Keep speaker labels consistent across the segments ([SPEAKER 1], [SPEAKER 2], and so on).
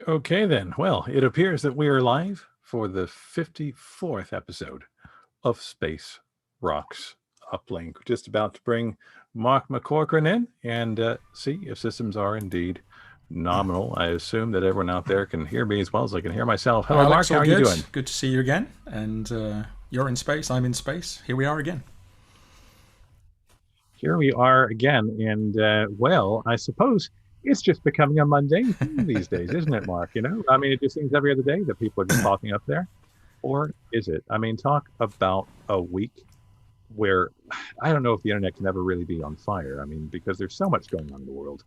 [SPEAKER 1] Okay, then. Well, it appears that we are live for the 54th episode of Space Rocks Uplink. Just about to bring Mark McCorkran in and see if systems are indeed nominal. I assume that everyone out there can hear me as well as I can hear myself. Hello, Mark.
[SPEAKER 2] Alex,
[SPEAKER 1] How
[SPEAKER 2] all
[SPEAKER 1] are you
[SPEAKER 2] good?
[SPEAKER 1] doing?
[SPEAKER 2] Good to see you again. And you're in space, I'm in space. Here we are again.
[SPEAKER 1] Here we are again. And, well, I suppose it's just becoming a mundane thing these days, isn't it, Mark? I mean, it just seems every other day that people are just popping up there. Or is it? I mean, talk about a week where I don't know if the internet can ever really be on fire. I mean, because there's so much going on in the world.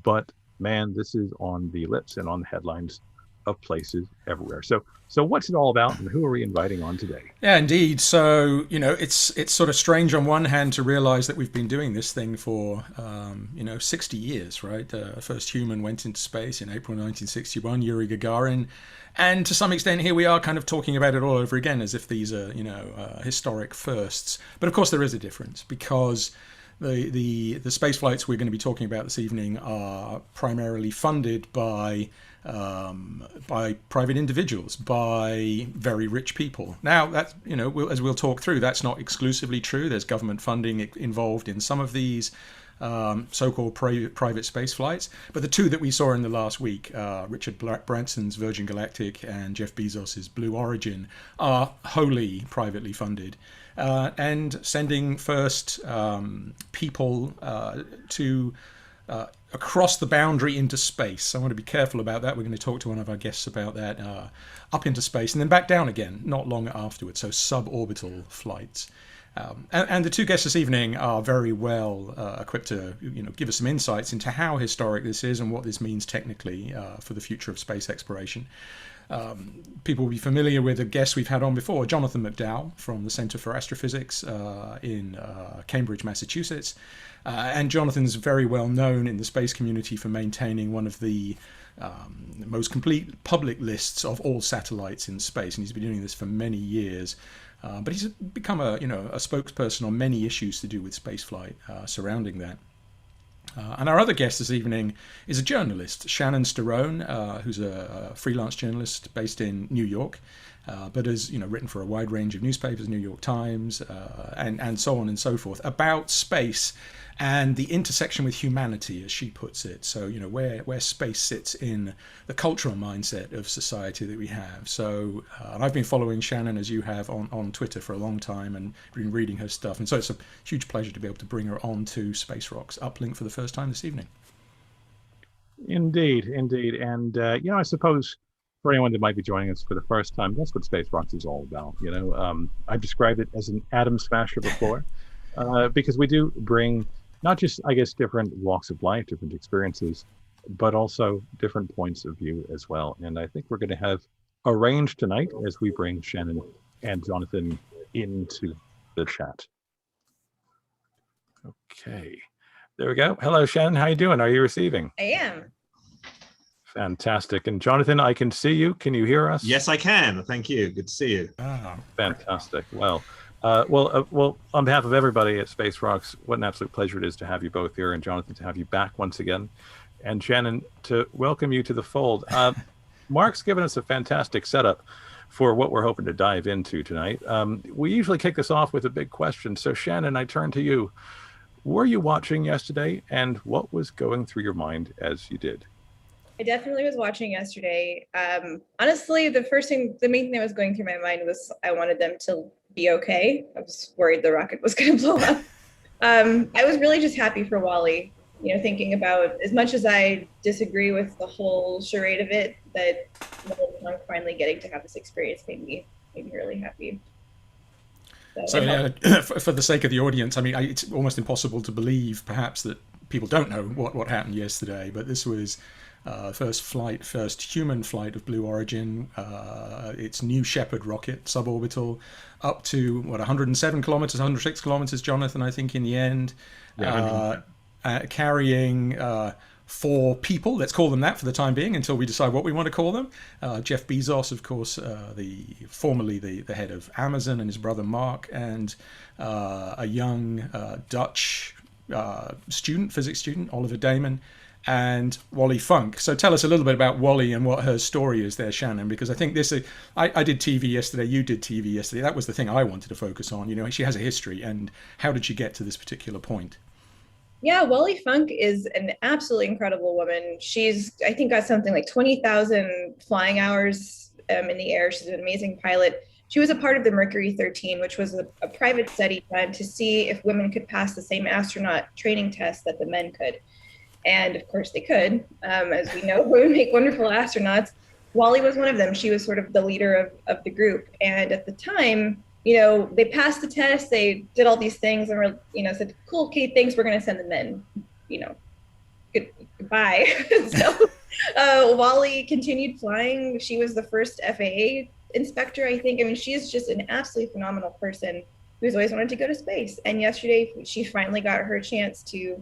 [SPEAKER 1] But man, this is on the lips and on the headlines of places everywhere. So what's it all about, and who are we inviting on today?
[SPEAKER 2] Yeah, indeed. So it's sort of strange on one hand to realize that we've been doing this thing for 60 years, right? First human went into space in April 1961, Yuri Gagarin, and to some extent here we are kind of talking about it all over again as if these are historic firsts. But of course there is a difference because the space flights we're going to be talking about this evening are primarily funded by private individuals, by very rich people. Now, that as we'll talk through, that's not exclusively true. There's government funding involved in some of these so-called private space flights. But the two that we saw in the last week, Richard Branson's Virgin Galactic and Jeff Bezos's Blue Origin, are wholly privately funded. And sending first people to across the boundary into space. So I want to be careful about that. We're going to talk to one of our guests about that. Up into space and then back down again, not long afterwards. So sub-orbital flights. And the two guests this evening are very well equipped to give us some insights into how historic this is and what this means technically for the future of space exploration. People will be familiar with a guest we've had on before, Jonathan McDowell from the Center for Astrophysics in Cambridge, Massachusetts. And Jonathan's very well known in the space community for maintaining one of the most complete public lists of all satellites in space. And he's been doing this for many years. But he's become a spokesperson on many issues to do with spaceflight surrounding that. And our other guest this evening is a journalist, Shannon Stirone, who's a freelance journalist based in New York, but has written for a wide range of newspapers, New York Times, and so on and so forth, about space and the intersection with humanity, as she puts it. So where space sits in the cultural mindset of society that we have. So and I've been following Shannon, as you have, on Twitter for a long time and been reading her stuff. And so it's a huge pleasure to be able to bring her on to Space Rocks Uplink for the first time this evening.
[SPEAKER 1] Indeed. And I suppose for anyone that might be joining us for the first time, that's what Space Rocks is all about. I've described it as an atom smasher before, because we do bring not just, I guess, different walks of life, different experiences, but also different points of view as well. And I think we're going to have a range tonight as we bring Shannon and Jonathan into the chat. Okay, there we go. Hello, Shannon. How you doing? Are you receiving?
[SPEAKER 3] I am.
[SPEAKER 1] Fantastic. And Jonathan, I can see you. Can you hear us?
[SPEAKER 4] Yes, I can. Thank you. Good to see you.
[SPEAKER 1] Fantastic. Well, on behalf of everybody at Space Rocks, what an absolute pleasure it is to have you both here, and Jonathan, to have you back once again, and Shannon, to welcome you to the fold. Mark's given us a fantastic setup for what we're hoping to dive into tonight. We usually kick this off with a big question. So Shannon, I turn to you. Were you watching yesterday, and what was going through your mind as you did?
[SPEAKER 3] I definitely was watching yesterday. Honestly, the main thing that was going through my mind was I wanted them to be okay. I was worried the rocket was going to blow up. I was really just happy for Wally, thinking about, as much as I disagree with the whall charade of it, that Wally finally getting to have this experience made me really happy.
[SPEAKER 2] So for the sake of the audience, I mean, it's almost impossible to believe, perhaps, that people don't know what happened yesterday, but this was first human flight of Blue Origin, its New Shepard rocket, suborbital, up to 107 kilometers, 106 kilometers, Jonathan, I think, in the end, carrying 4 people, let's call them that for the time being until we decide what we want to call them. Jeff Bezos, of course, formerly the head of Amazon, and his brother Mark, and a young Dutch physics student, Oliver Damon, and Wally Funk. So tell us a little bit about Wally and what her story is there, Shannon, because I think this, I did TV yesterday, you did TV yesterday. That was the thing I wanted to focus on. You know, she has a history, and how did she get to this particular point?
[SPEAKER 3] Yeah, Wally Funk is an absolutely incredible woman. She's, I think, got something like 20,000 flying hours in the air. She's an amazing pilot. She was a part of the Mercury 13, which was a private study done to see if women could pass the same astronaut training test that the men could. And of course they could. As we know, women make wonderful astronauts. Wally was one of them. She was sort of the leader of the group. And at the time, you know, they passed the test, they did all these things and were, you know, said, cool, okay, thanks, we're going to send them in, you know, goodbye. So Wally continued flying. She was the first FAA inspector, I think. I mean, she is just an absolutely phenomenal person who's always wanted to go to space. And yesterday she finally got her chance to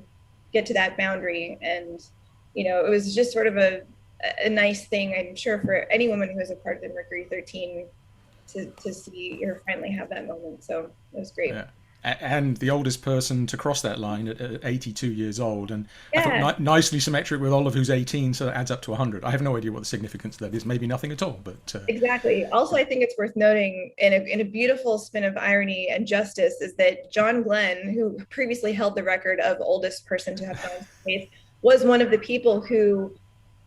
[SPEAKER 3] get to that boundary. And, you know, it was just sort of a nice thing, I'm sure, for any woman who is a part of the Mercury 13 to see her finally have that moment. So it was great.
[SPEAKER 2] Yeah. And the oldest person to cross that line at 82 years old. And
[SPEAKER 3] yeah.
[SPEAKER 2] I thought nicely symmetric with Olive, who's 18, so that adds up to 100. I have no idea what the significance of that is. Maybe nothing at all, but...
[SPEAKER 3] Exactly. Also, I think it's worth noting, in a beautiful spin of irony and justice, is that John Glenn, who previously held the record of oldest person to have gone to space, was one of the people who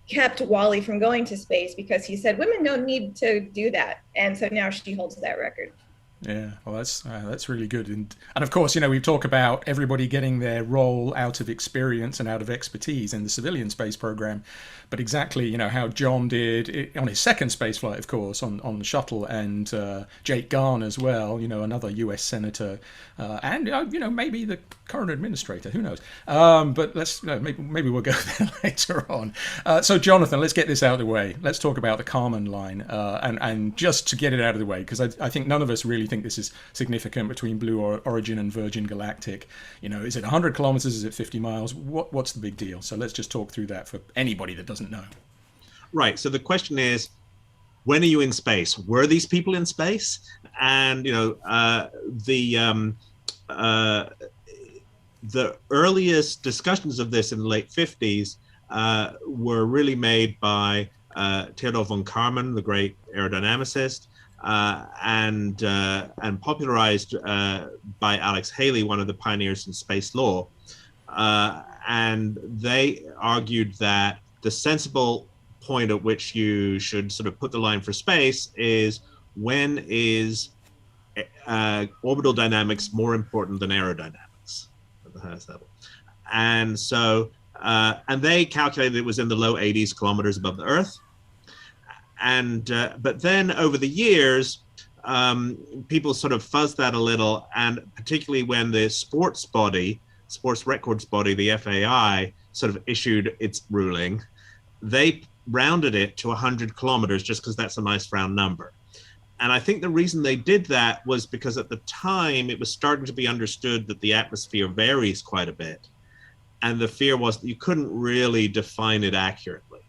[SPEAKER 3] kept Wally from going to space because he said women don't need to do that, and so now she holds that record.
[SPEAKER 2] Yeah, well, that's really good, and of course, you know, we talk about everybody getting their role out of experience and out of expertise in the civilian space program, but exactly, you know, how John did it on his second space flight, of course, on the shuttle, and Jake Garn as well, you know, another U.S. senator, and you know, maybe the current administrator, who knows? But let's maybe we'll go there later on. So, Jonathan, let's get this out of the way. Let's talk about the Kármán line, and just to get it out of the way, because I think none of us really think this is significant between Blue Origin and Virgin Galactic. You know, is it 100 kilometers? Is it 50 miles? What's the big deal? So let's just talk through that for anybody that doesn't know.
[SPEAKER 4] Right. So the question is, when are you in space? Were these people in space? And, you know, the earliest discussions of this in the late 50s were really made by Theodor von Kármán, the great aerodynamicist, and popularized by Alex Haley, one of the pioneers in space law. And they argued that the sensible point at which you should sort of put the line for space is when is orbital dynamics more important than aerodynamics at the highest level. And so, and they calculated it was in the low 80s kilometers above the Earth. And but then over the years, people sort of fuzzed that a little, and particularly when the sports records body, the FAI, sort of issued its ruling, they rounded it to 100 kilometers just because that's a nice round number. And I think the reason they did that was because at the time it was starting to be understood that the atmosphere varies quite a bit. And the fear was that you couldn't really define it accurately.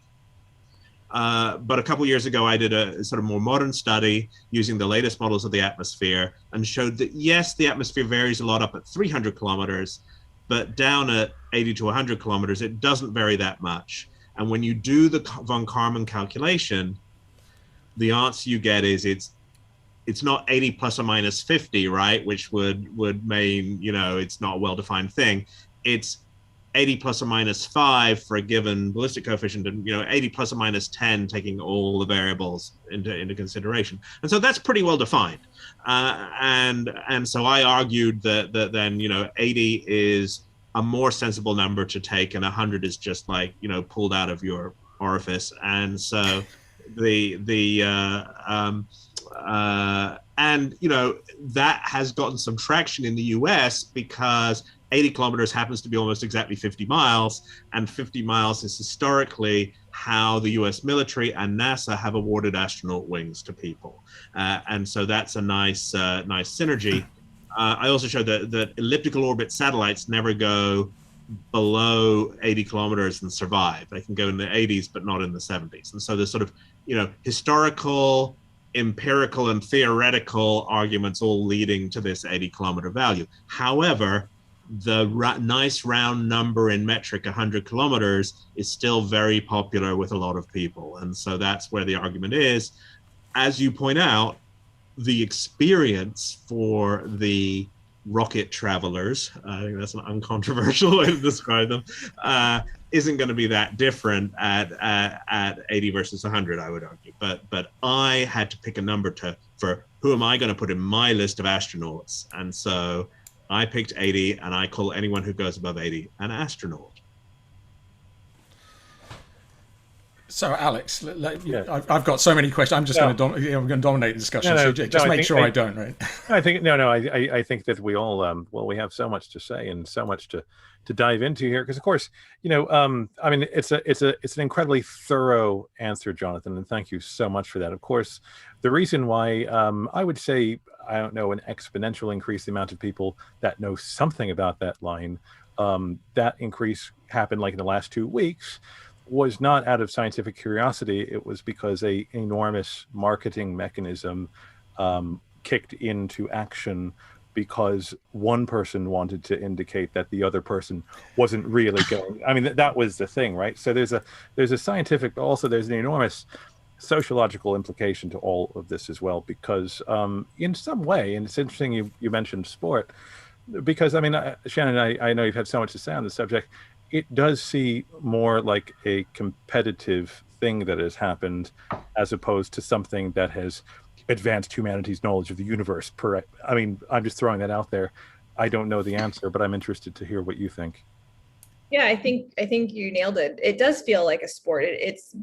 [SPEAKER 4] But a couple of years ago, I did a sort of more modern study using the latest models of the atmosphere and showed that, yes, the atmosphere varies a lot up at 300 kilometers, but down at 80 to 100 kilometers, it doesn't vary that much. And when you do the von Kármán calculation, the answer you get is it's not 80 plus or minus 50, right? Which would mean, you know, it's not a well-defined thing. It's 80 plus or minus 5 for a given ballistic coefficient, and, you know, 80 plus or minus 10, taking all the variables into consideration. And so that's pretty well defined. And so I argued that then, you know, 80 is a more sensible number to take, and 100 is just like, you know, pulled out of your orifice. And so and, you know, that has gotten some traction in the US because 80 kilometers happens to be almost exactly 50 miles, and 50 miles is historically how the US military and NASA have awarded astronaut wings to people. And so that's a nice synergy. I also showed that elliptical orbit satellites never go below 80 kilometers and survive. They can go in the 80s, but not in the 70s. And so there's sort of, you know, historical, empirical, and theoretical arguments all leading to this 80 kilometer value. However, the nice round number in metric, 100 kilometers, is still very popular with a lot of people. And so that's where the argument is. As you point out, the experience for the rocket travelers, I think that's an uncontroversial way to describe them, isn't going to be that different at 80 versus 100, I would argue. But I had to pick a number for who am I going to put in my list of astronauts. And so I picked 80, and I call anyone who goes above 80 an astronaut.
[SPEAKER 2] So, Alex, I've got so many questions. I'm just going to dominate the discussion.
[SPEAKER 1] No,
[SPEAKER 2] so just make sure I don't, right?
[SPEAKER 1] I think I think that we all we have so much to say and so much to dive into here, because of course, I mean, it's an incredibly thorough answer, Jonathan, and thank you so much for that. Of course, the reason why I would say, I don't know, an exponential increase the amount of people that know something about that line, that increase happened like in the last 2 weeks, was not out of scientific curiosity. It was because an enormous marketing mechanism kicked into action, because one person wanted to indicate that the other person wasn't really going. I mean, that was the thing, right? So there's a scientific, but also there's an enormous sociological implication to all of this as well, because in some way, and it's interesting you mentioned sport, because I mean, Shannon, I know you've had so much to say on the subject. It does see more like a competitive thing that has happened, as opposed to something that has advanced humanity's knowledge of the universe. I mean, I'm just throwing that out there. I don't know the answer, but I'm interested to hear what you think.
[SPEAKER 3] Yeah, I think you nailed it. It does feel like a sport. It's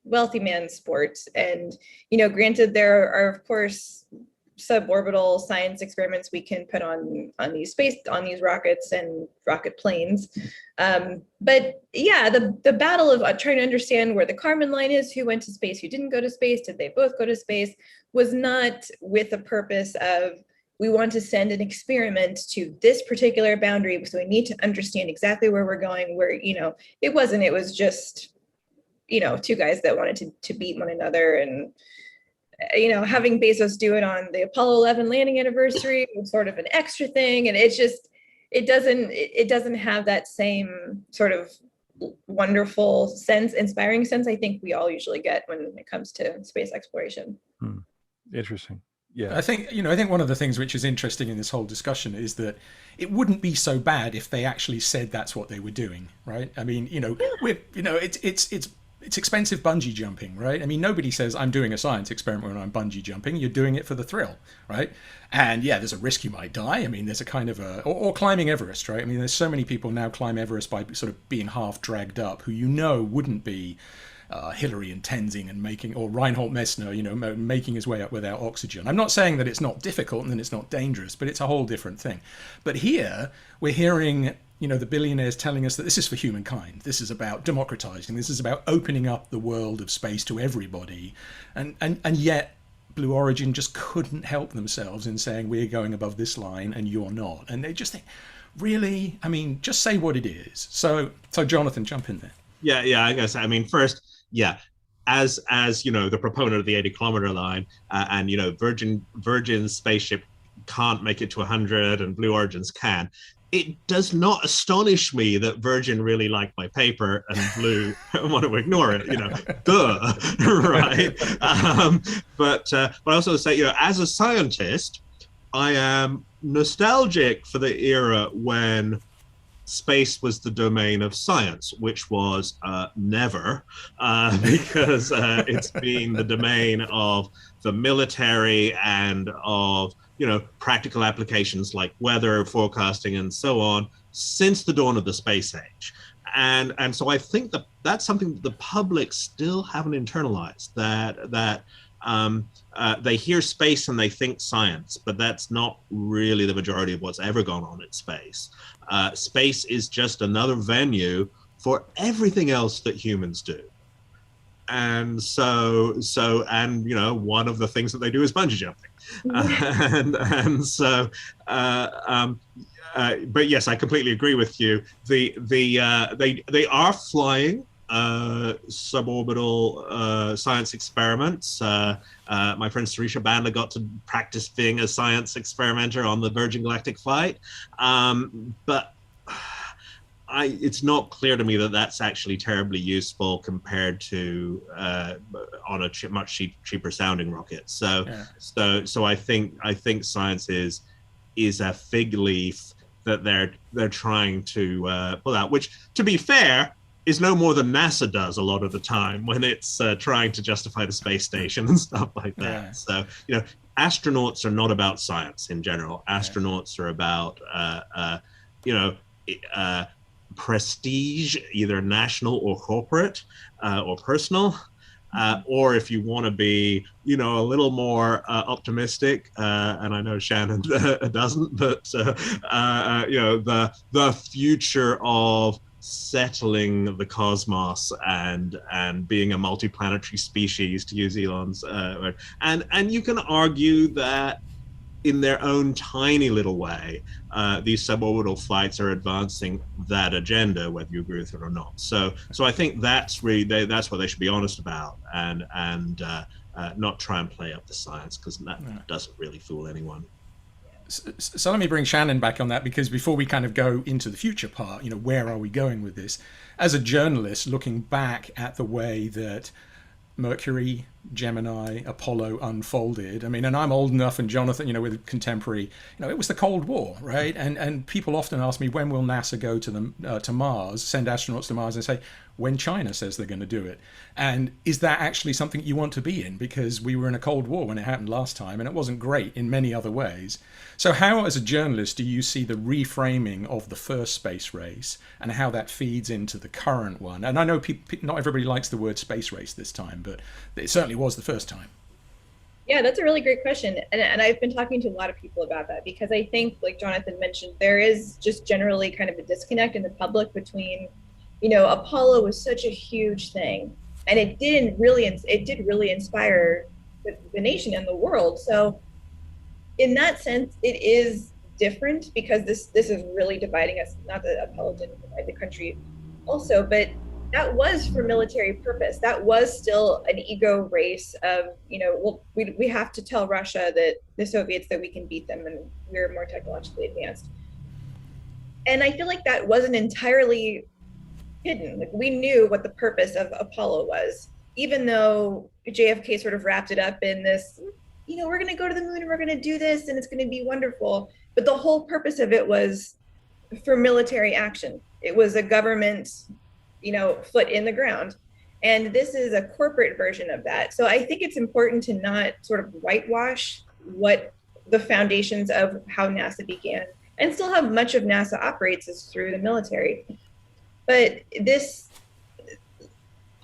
[SPEAKER 3] wealthy man's sport, and granted, there are of course suborbital science experiments we can put on these rockets and rocket planes, but yeah, the battle of trying to understand where the Kármán line is, who went to space, who didn't go to space, did they both go to space, was not with the purpose of, we want to send an experiment to this particular boundary, so we need to understand exactly where we're going, where it was just two guys that wanted to beat one another. And having Bezos do it on the Apollo 11 landing anniversary was sort of an extra thing. And it doesn't have that same sort of wonderful sense, inspiring sense I think we all usually get when it comes to space exploration.
[SPEAKER 1] Interesting. Yeah.
[SPEAKER 2] I think one of the things which is interesting in this whole discussion is that it wouldn't be so bad if they actually said that's what they were doing, right? I mean, it's expensive bungee jumping, right? I mean, nobody says I'm doing a science experiment when I'm bungee jumping. You're doing it for the thrill, right? And yeah, there's a risk you might die. I mean, there's a kind of or climbing Everest, right? I mean, there's so many people now climb Everest by sort of being half dragged up, who wouldn't be Hillary and Tenzing and or Reinhold Messner, making his way up without oxygen. I'm not saying that it's not difficult and that it's not dangerous, but it's a whole different thing. But here we're hearing the billionaires telling us that this is for humankind. This is about democratizing. This is about opening up the world of space to everybody. And yet Blue Origin just couldn't help themselves in saying, we're going above this line and you're not. And they just think, really? I mean, just say what it is. So Jonathan, jump in there.
[SPEAKER 4] Yeah, I guess. I mean, first, yeah, as the proponent of the 80-kilometer line, and Virgin's spaceship can't make it to 100 and Blue Origin's can. It does not astonish me that Virgin really liked my paper and Blue want to ignore it, duh, right? But I also say, as a scientist, I am nostalgic for the era when space was the domain of science, which was never, because it's been the domain of the military and of practical applications like weather forecasting and so on since the dawn of the space age. And so I think that's something that the public still haven't internalized, that they hear space and they think science, but that's not really the majority of what's ever gone on in space. Space is just another venue for everything else that humans do. And so one of the things that they do is bungee jumping. But yes, I completely agree with you. They are flying suborbital science experiments. My friend Sarisha Bandla got to practice being a science experimenter on the Virgin Galactic flight. But it's not clear to me that that's actually terribly useful compared to on a much cheaper sounding rocket. So I think science is a fig leaf that they're trying to pull out, which, to be fair, is no more than NASA does a lot of the time when it's trying to justify the space station and stuff like that. Yeah. So, astronauts are not about science in general. Astronauts are about, prestige, either national or corporate or personal. Or if you want to be, a little more optimistic, and I know Shannon doesn't, but the future of settling the cosmos and being a multiplanetary species, to use Elon's word. And you can argue that in their own tiny little way, these suborbital flights are advancing that agenda, whether you agree with it or not. So I think that's really that's what they should be honest about, and not try and play up the science, because that doesn't really fool anyone.
[SPEAKER 2] So let me bring Shannon back on that, because before we kind of go into the future part, where are we going with this? As a journalist, looking back at the way that Mercury, Gemini, Apollo unfolded. I mean, and I'm old enough, and Jonathan, with contemporary, it was the Cold War, right? And people often ask me, when will NASA go to Mars, send astronauts to Mars, and say, when China says they're going to do it. And is that actually something you want to be in? Because we were in a Cold War when it happened last time, and it wasn't great in many other ways. So how, as a journalist, do you see the reframing of the first space race and how that feeds into the current one? And I know not everybody likes the word space race this time, but it certainly was the first time.
[SPEAKER 3] Yeah, that's a really great question. And I've been talking to a lot of people about that, because I think, like Jonathan mentioned, there is just generally kind of a disconnect in the public between, Apollo was such a huge thing, and it did really inspire the nation and the world. So in that sense, it is different, because this is really dividing us. Not that Apollo didn't divide the country also, but that was for military purpose. That was still an ego race of, we have to tell Russia, that the Soviets, that we can beat them and we're more technologically advanced. And I feel like that wasn't entirely hidden. Like, we knew what the purpose of Apollo was, even though JFK sort of wrapped it up in this, we're going to go to the moon and we're going to do this and it's going to be wonderful. But the whole purpose of it was for military action. It was a government, foot in the ground. And this is a corporate version of that. So I think it's important to not sort of whitewash what the foundations of how NASA began, and still how much of NASA operates is through the military. But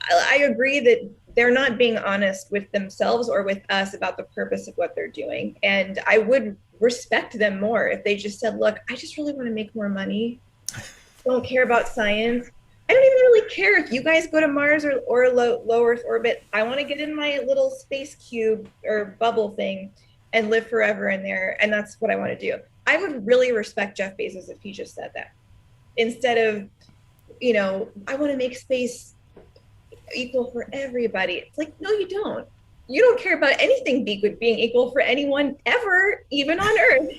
[SPEAKER 3] I agree that they're not being honest with themselves or with us about the purpose of what they're doing. And I would respect them more if they just said, look, I just really want to make more money. Don't care about science. I don't even really care if you guys go to Mars or low Earth orbit. I want to get in my little space cube or bubble thing and live forever in there. And that's what I want to do. I would really respect Jeff Bezos if he just said that, instead of, I want to make space equal for everybody. It's like, no, you don't. You don't care about anything being equal for anyone ever, even on Earth.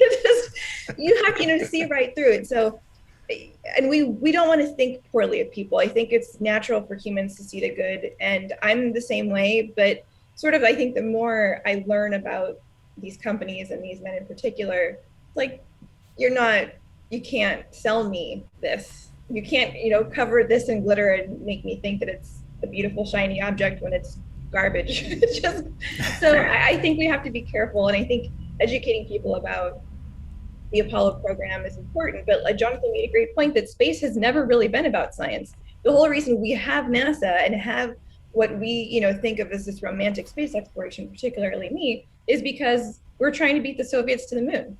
[SPEAKER 3] You have to see right through it. So, and we don't want to think poorly of people. I think it's natural for humans to see the good, and I'm the same way. But sort of, I think the more I learn about these companies and these men in particular, like, you can't sell me this. You can't, cover this in glitter and make me think that it's a beautiful shiny object when it's garbage. It's just, so I think we have to be careful, and I think educating people about the Apollo program is important. But like Jonathan made a great point, that space has never really been about science. The whole reason we have NASA and have what we think of as this romantic space exploration, particularly me, is because we're trying to beat the Soviets to the moon,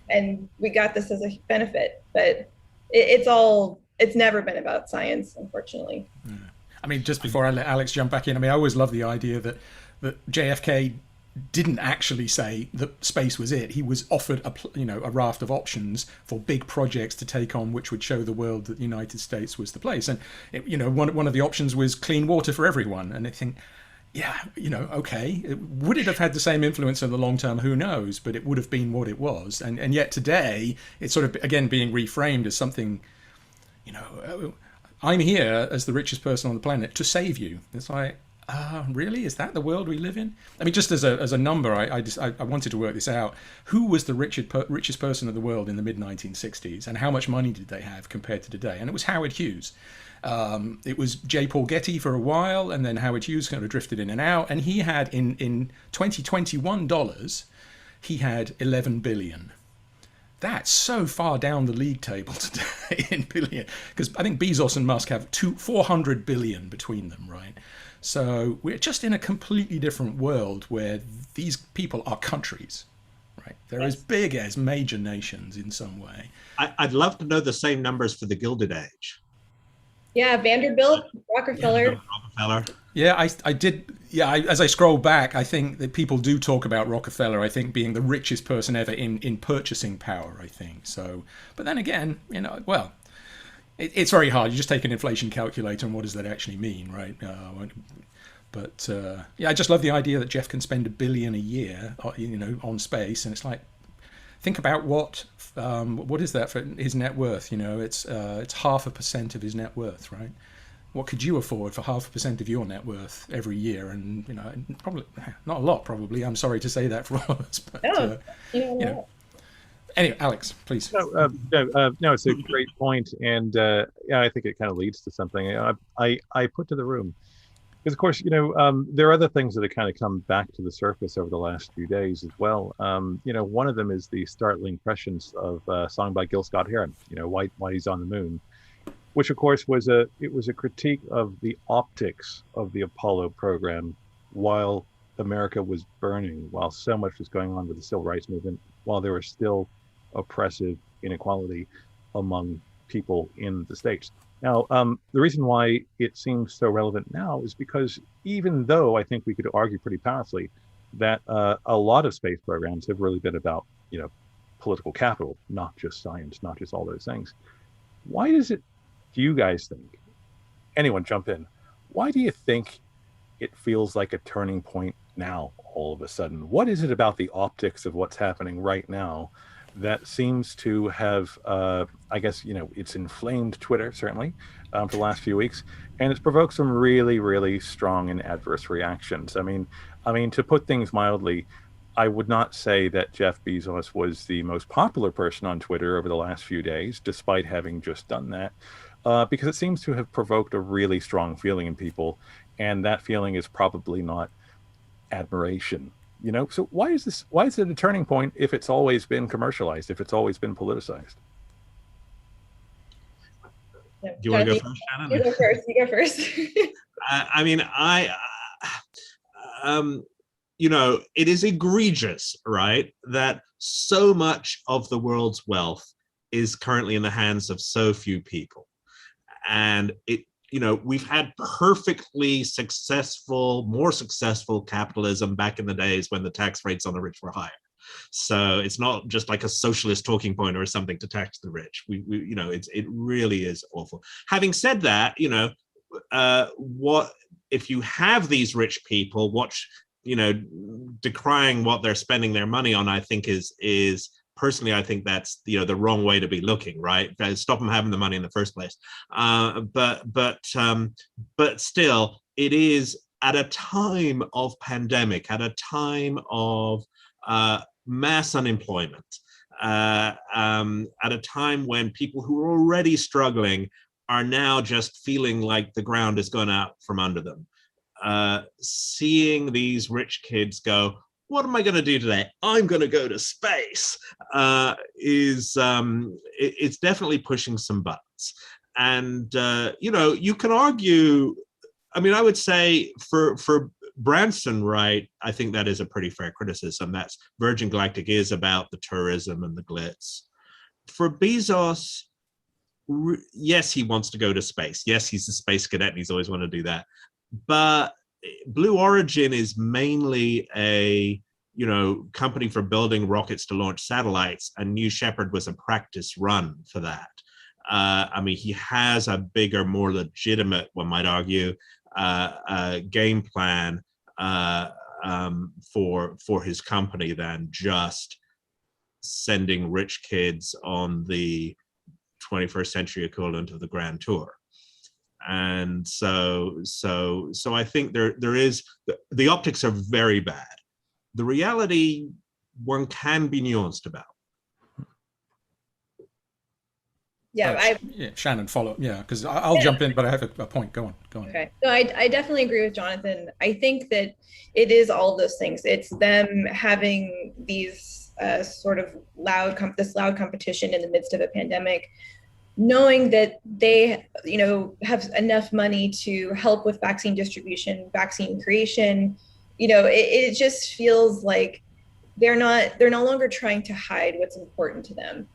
[SPEAKER 3] and we got this as a benefit. But it's never been about science, unfortunately.
[SPEAKER 2] I mean, just before I let Alex jump back in, I always love the idea that JFK didn't actually say that space was it. He was offered a raft of options for big projects to take on, which would show the world that the United States was the place. And one of the options was clean water for everyone. And I think, yeah, okay, would it have had the same influence in the long term? Who knows? But it would have been what it was. And yet today, it's sort of again being reframed as something, I'm here as the richest person on the planet to save you. It's like, really? Is that the world we live in? I mean, just as a number, I wanted to work this out. Who was the richest person in the world in the mid-1960s, and how much money did they have compared to today? And it was Howard Hughes. It was J. Paul Getty for a while, and then Howard Hughes kind of drifted in and out. And he had, in 2021 dollars, he had 11 billion. That's so far down the league table today in billion, because I think Bezos and Musk have 400 billion between them, right? So we're just in a completely different world where these people are countries, right? They're as big as major nations in some way.
[SPEAKER 4] I'd love to know the same numbers for the Gilded Age.
[SPEAKER 3] Yeah, Vanderbilt, Rockefeller.
[SPEAKER 2] Yeah, I did. Yeah, as I scroll back, I think that people do talk about Rockefeller, I think, being the richest person ever in purchasing power, I think. So, but then again, well, it's very hard. You just take an inflation calculator and what does that actually mean, right? But yeah, I just love the idea that Jeff can spend $1 billion a year, on space. And it's like, think about what is that for his net worth? It's 0.5% of his net worth, right? What could you afford for 0.5% of your net worth every year? And probably not a lot. Probably, I'm sorry to say that for all of us, but Anyway, Alex, please.
[SPEAKER 1] No, it's a great point, and yeah, I think it kind of leads to something I put to the room. Because of course, there are other things that have kind of come back to the surface over the last few days as well. One of them is the startling prescience of a song by Gil Scott-Heron, Why He's on the Moon, which of course was a critique of the optics of the Apollo program while America was burning, while so much was going on with the civil rights movement, while there was still oppressive inequality among people in the States. Now, the reason why it seems so relevant now is because even though I think we could argue pretty powerfully that a lot of space programs have really been about, political capital, not just science, not just all those things. Why do you guys think, anyone jump in, why do you think it feels like a turning point now all of a sudden? What is it about the optics of what's happening right now that seems to have, I guess, it's inflamed Twitter, certainly, for the last few weeks, and it's provoked some really, really strong and adverse reactions. I mean, to put things mildly, I would not say that Jeff Bezos was the most popular person on Twitter over the last few days, despite having just done that, because it seems to have provoked a really strong feeling in people, and that feeling is probably not admiration. So why is it a turning point if it's always been commercialized, if it's always been politicized?
[SPEAKER 4] Do you want to go first, Shannon?
[SPEAKER 3] You go first.
[SPEAKER 4] It is egregious, right, that so much of the world's wealth is currently in the hands of so few people. And we've had perfectly successful, more successful capitalism back in the days when the tax rates on the rich were higher. So it's not just like a socialist talking point or something to tax the rich. It really is awful. Having said that, what if you have these rich people decrying what they're spending their money on, I think is personally, I think that's the wrong way to be looking, right? Stop them having the money in the first place. But still, it is at a time of pandemic, at a time of mass unemployment, at a time when people who are already struggling are now just feeling like the ground is going out from under them. Seeing these rich kids go, what am I going to do today? I'm going to go to space. It's definitely pushing some buttons. And, you can argue, I would say for Branson, right, I think that is a pretty fair criticism. That's Virgin Galactic is about the tourism and the glitz. For Bezos, yes, he wants to go to space. Yes, he's a space cadet and he's always wanted to do that. But Blue Origin is mainly a company for building rockets to launch satellites, and New Shepard was a practice run for that. I mean, he has a bigger, more legitimate, one might argue, game plan for his company than just sending rich kids on the 21st century equivalent of the Grand Tour. And so I think there is, the optics are very bad. The reality, one can be nuanced about.
[SPEAKER 3] Yeah,
[SPEAKER 2] Shannon, follow. Yeah, because I'll jump in, but I have a point. Go on.
[SPEAKER 3] Okay. No, I definitely agree with Jonathan. I think that it is all those things. It's them having these sort of loud competition in the midst of a pandemic, knowing that they, have enough money to help with vaccine distribution, vaccine creation. It just feels like they're no longer trying to hide what's important to them.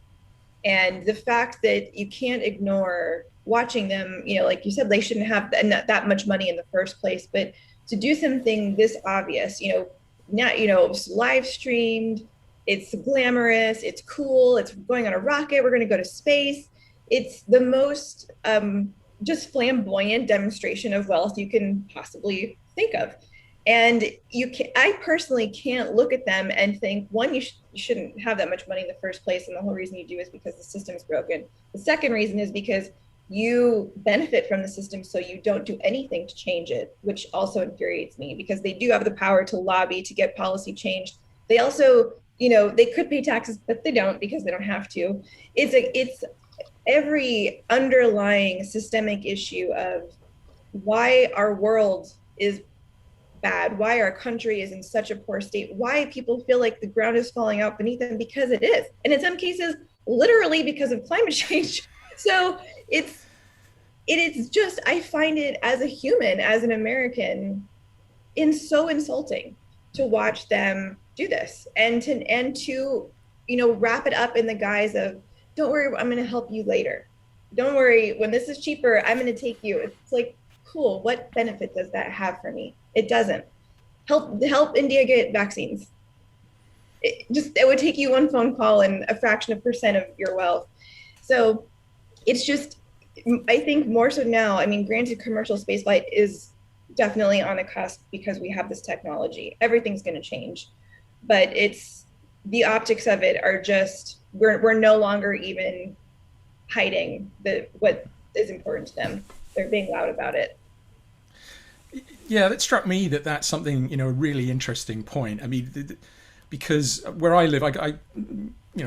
[SPEAKER 3] And the fact that you can't ignore watching them, like you said, they shouldn't have that much money in the first place, but to do something this obvious, now, live streamed, it's glamorous, it's cool, it's going on a rocket, we're going to go to space. It's the most just flamboyant demonstration of wealth you can possibly think of. And I personally can't look at them and think, one, you shouldn't have that much money in the first place, and the whole reason you do is because the system's broken. The second reason is because you benefit from the system, so you don't do anything to change it, which also infuriates me, because they do have the power to lobby to get policy changed. They also, they could pay taxes, but they don't because they don't have to. It's every underlying systemic issue of why our world is bad, why our country is in such a poor state, why people feel like the ground is falling out beneath them, because it is. And in some cases, literally because of climate change. So it is just, I find it as a human, as an American, so insulting to watch them do this and to wrap it up in the guise of, don't worry, I'm going to help you later. Don't worry, when this is cheaper, I'm going to take you. It's like, cool, what benefit does that have for me? It doesn't. Help India get vaccines. It would take you one phone call and a fraction of % of your wealth. So it's just, I think more so now, I mean, granted, commercial spaceflight is definitely on a cusp because we have this technology. Everything's going to change, but it's the optics of it are just, we're no longer even hiding what is important to them. They're being loud about it.
[SPEAKER 2] Yeah, that struck me that's something, a really interesting point. I mean, because where I live, I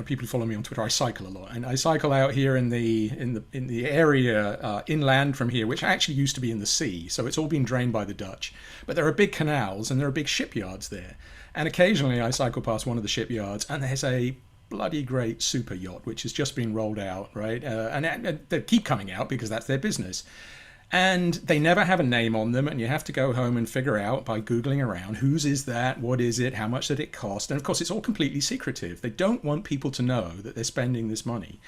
[SPEAKER 2] people who follow me on Twitter, I cycle a lot, and I cycle out here in the area inland from here, which actually used to be in the sea, so it's all been drained by the Dutch. But there are big canals and there are big shipyards there, and occasionally I cycle past one of the shipyards, and there's a bloody great super yacht which has just been rolled out, right? And they keep coming out because that's their business. And they never have a name on them, and you have to go home and figure out by Googling around, whose is that, what is it, how much did it cost? And of course, it's all completely secretive. They don't want people to know that they're spending this money.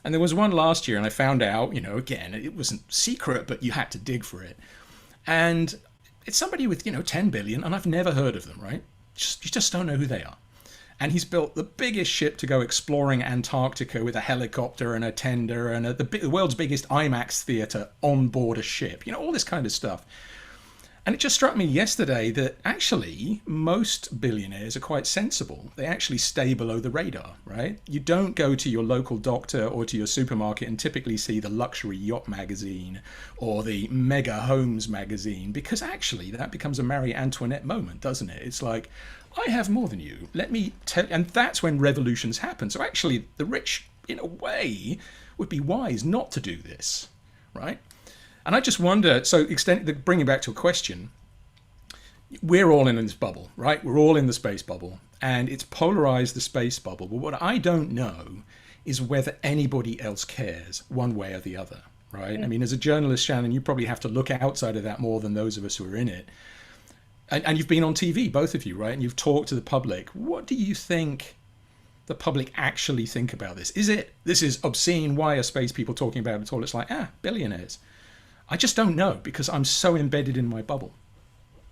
[SPEAKER 2] And there was one last year, and I found out, again, it wasn't secret, but you had to dig for it. And it's somebody with, 10 billion, and I've never heard of them, right? You just don't know who they are. And he's built the biggest ship to go exploring Antarctica with a helicopter and a tender and the world's biggest IMAX theater on board a ship. All this kind of stuff. And it just struck me yesterday that actually most billionaires are quite sensible. They actually stay below the radar, right? You don't go to your local doctor or to your supermarket and typically see the luxury yacht magazine or the mega homes magazine, because actually that becomes a Marie Antoinette moment, doesn't it? It's like, I have more than you. Let me tell, and that's when revolutions happen. So actually, the rich, in a way, would be wise not to do this, right? And I just wonder. So, bringing back to a question, we're all in this bubble, right? We're all in the space bubble, and it's polarized the space bubble. But what I don't know is whether anybody else cares one way or the other, right? I mean, as a journalist, Shannon, you probably have to look outside of that more than those of us who are in it. And you've been on TV, both of you, right? And you've talked to the public. What do you think the public actually think about this? This is obscene? Why are space people talking about it at all? It's like, billionaires. I just don't know, because I'm so embedded in my bubble.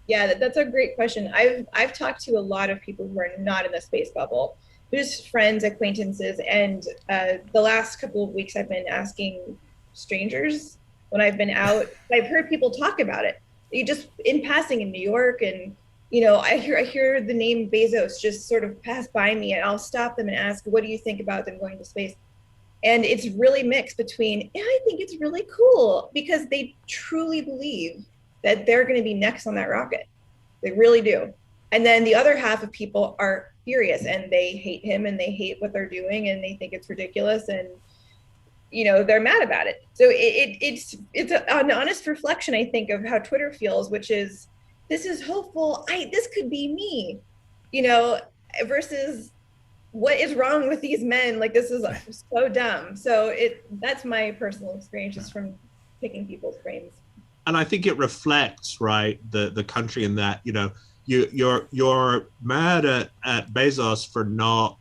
[SPEAKER 3] Yeah, that's a great question. I've talked to a lot of people who are not in the space bubble, just friends, acquaintances, and the last couple of weeks I've been asking strangers when I've been out. I've heard people talk about it. You just in passing in New York, and I hear the name Bezos just sort of pass by me, and I'll stop them and ask, "What do you think about them going to space?" And it's really mixed between, yeah, I think it's really cool because they truly believe that they're going to be next on that rocket. They really do. And then the other half of people are furious and they hate him and they hate what they're doing and they think it's ridiculous and they're mad about it. So it's an honest reflection, I think, of how Twitter feels, which is this is hopeful. This could be me, versus what is wrong with these men? Like, this is so dumb. So that's my personal experience just from picking people's brains.
[SPEAKER 4] And I think it reflects, right, the country in that, you're mad at Bezos for not,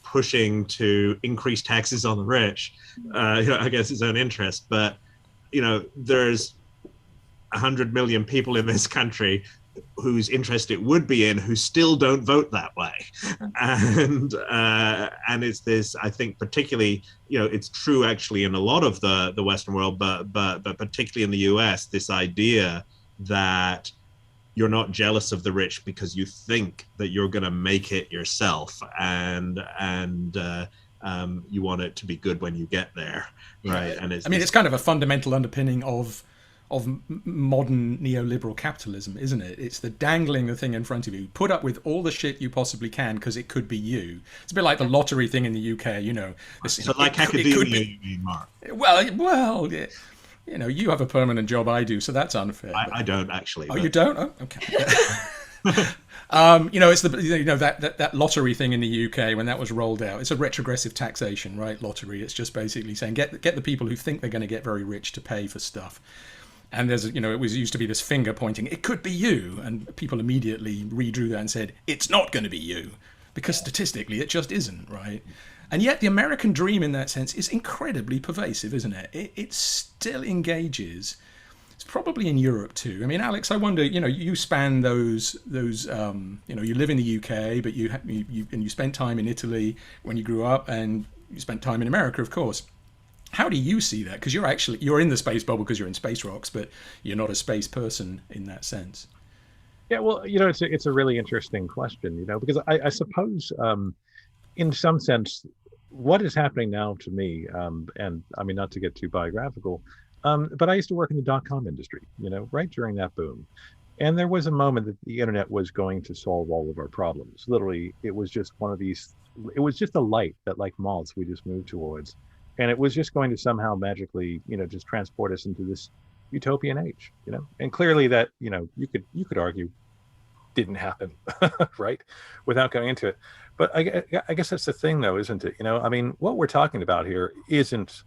[SPEAKER 4] pushing to increase taxes on the rich, I guess his own interest. But, there's 100 million people in this country whose interest it would be in who still don't vote that way. And it's this, I think, particularly, it's true actually in a lot of the Western world, but particularly in the US, this idea that you're not jealous of the rich because you think that you're going to make it yourself, and you want it to be good when you get there, right? And
[SPEAKER 2] it's kind of a fundamental underpinning of modern neoliberal capitalism, isn't it? It's the dangling the thing in front of you. Put up with all the shit you possibly can because it could be you. It's a bit like the lottery thing in the UK,
[SPEAKER 4] So like academia, you mean, Mark?
[SPEAKER 2] Well, you have a permanent job, I do, so that's unfair.
[SPEAKER 4] I don't actually.
[SPEAKER 2] Oh, but... you don't? Oh, okay. It's that lottery thing in the UK when that was rolled out. It's a retrogressive taxation, right? Lottery. It's just basically saying get the people who think they're going to get very rich to pay for stuff. And there's, it was used to be this finger pointing. It could be you, and people immediately redrew that and said it's not going to be you, because statistically it just isn't, right? And yet the American dream in that sense is incredibly pervasive, isn't it? It still engages. It's probably in Europe too. I mean, Alex, I wonder, you span those you live in the UK, but you spent time in Italy when you grew up, and you spent time in America, of course. How do you see that? Because you're in the space bubble because you're in space rocks, but you're not a space person in that sense.
[SPEAKER 1] Yeah, well, it's a really interesting question, because I suppose in some sense, what is happening now to me, and I mean, not to get too biographical, but I used to work in the .com industry, right during that boom. And there was a moment that the internet was going to solve all of our problems. Literally, it was just it was just a light that, like moths, we just moved towards. And it was just going to somehow magically, just transport us into this utopian age, And clearly that, you could argue didn't happen, right? Without going into it. But I guess that's the thing, though, isn't it? I mean, what we're talking about here isn't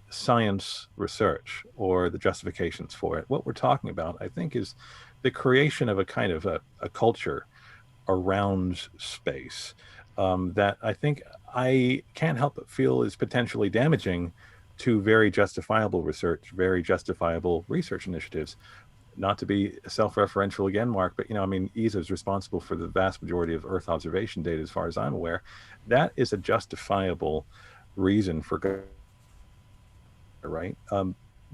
[SPEAKER 1] science research or the justifications for it. What we're talking about, I think, is the creation of a kind of a culture around space that I think I can't help but feel is potentially damaging to very justifiable research, very justifiable research initiatives. Not to be self-referential again, Mark, but ESA is responsible for the vast majority of Earth observation data, as far as I'm aware. That is a justifiable reason for right?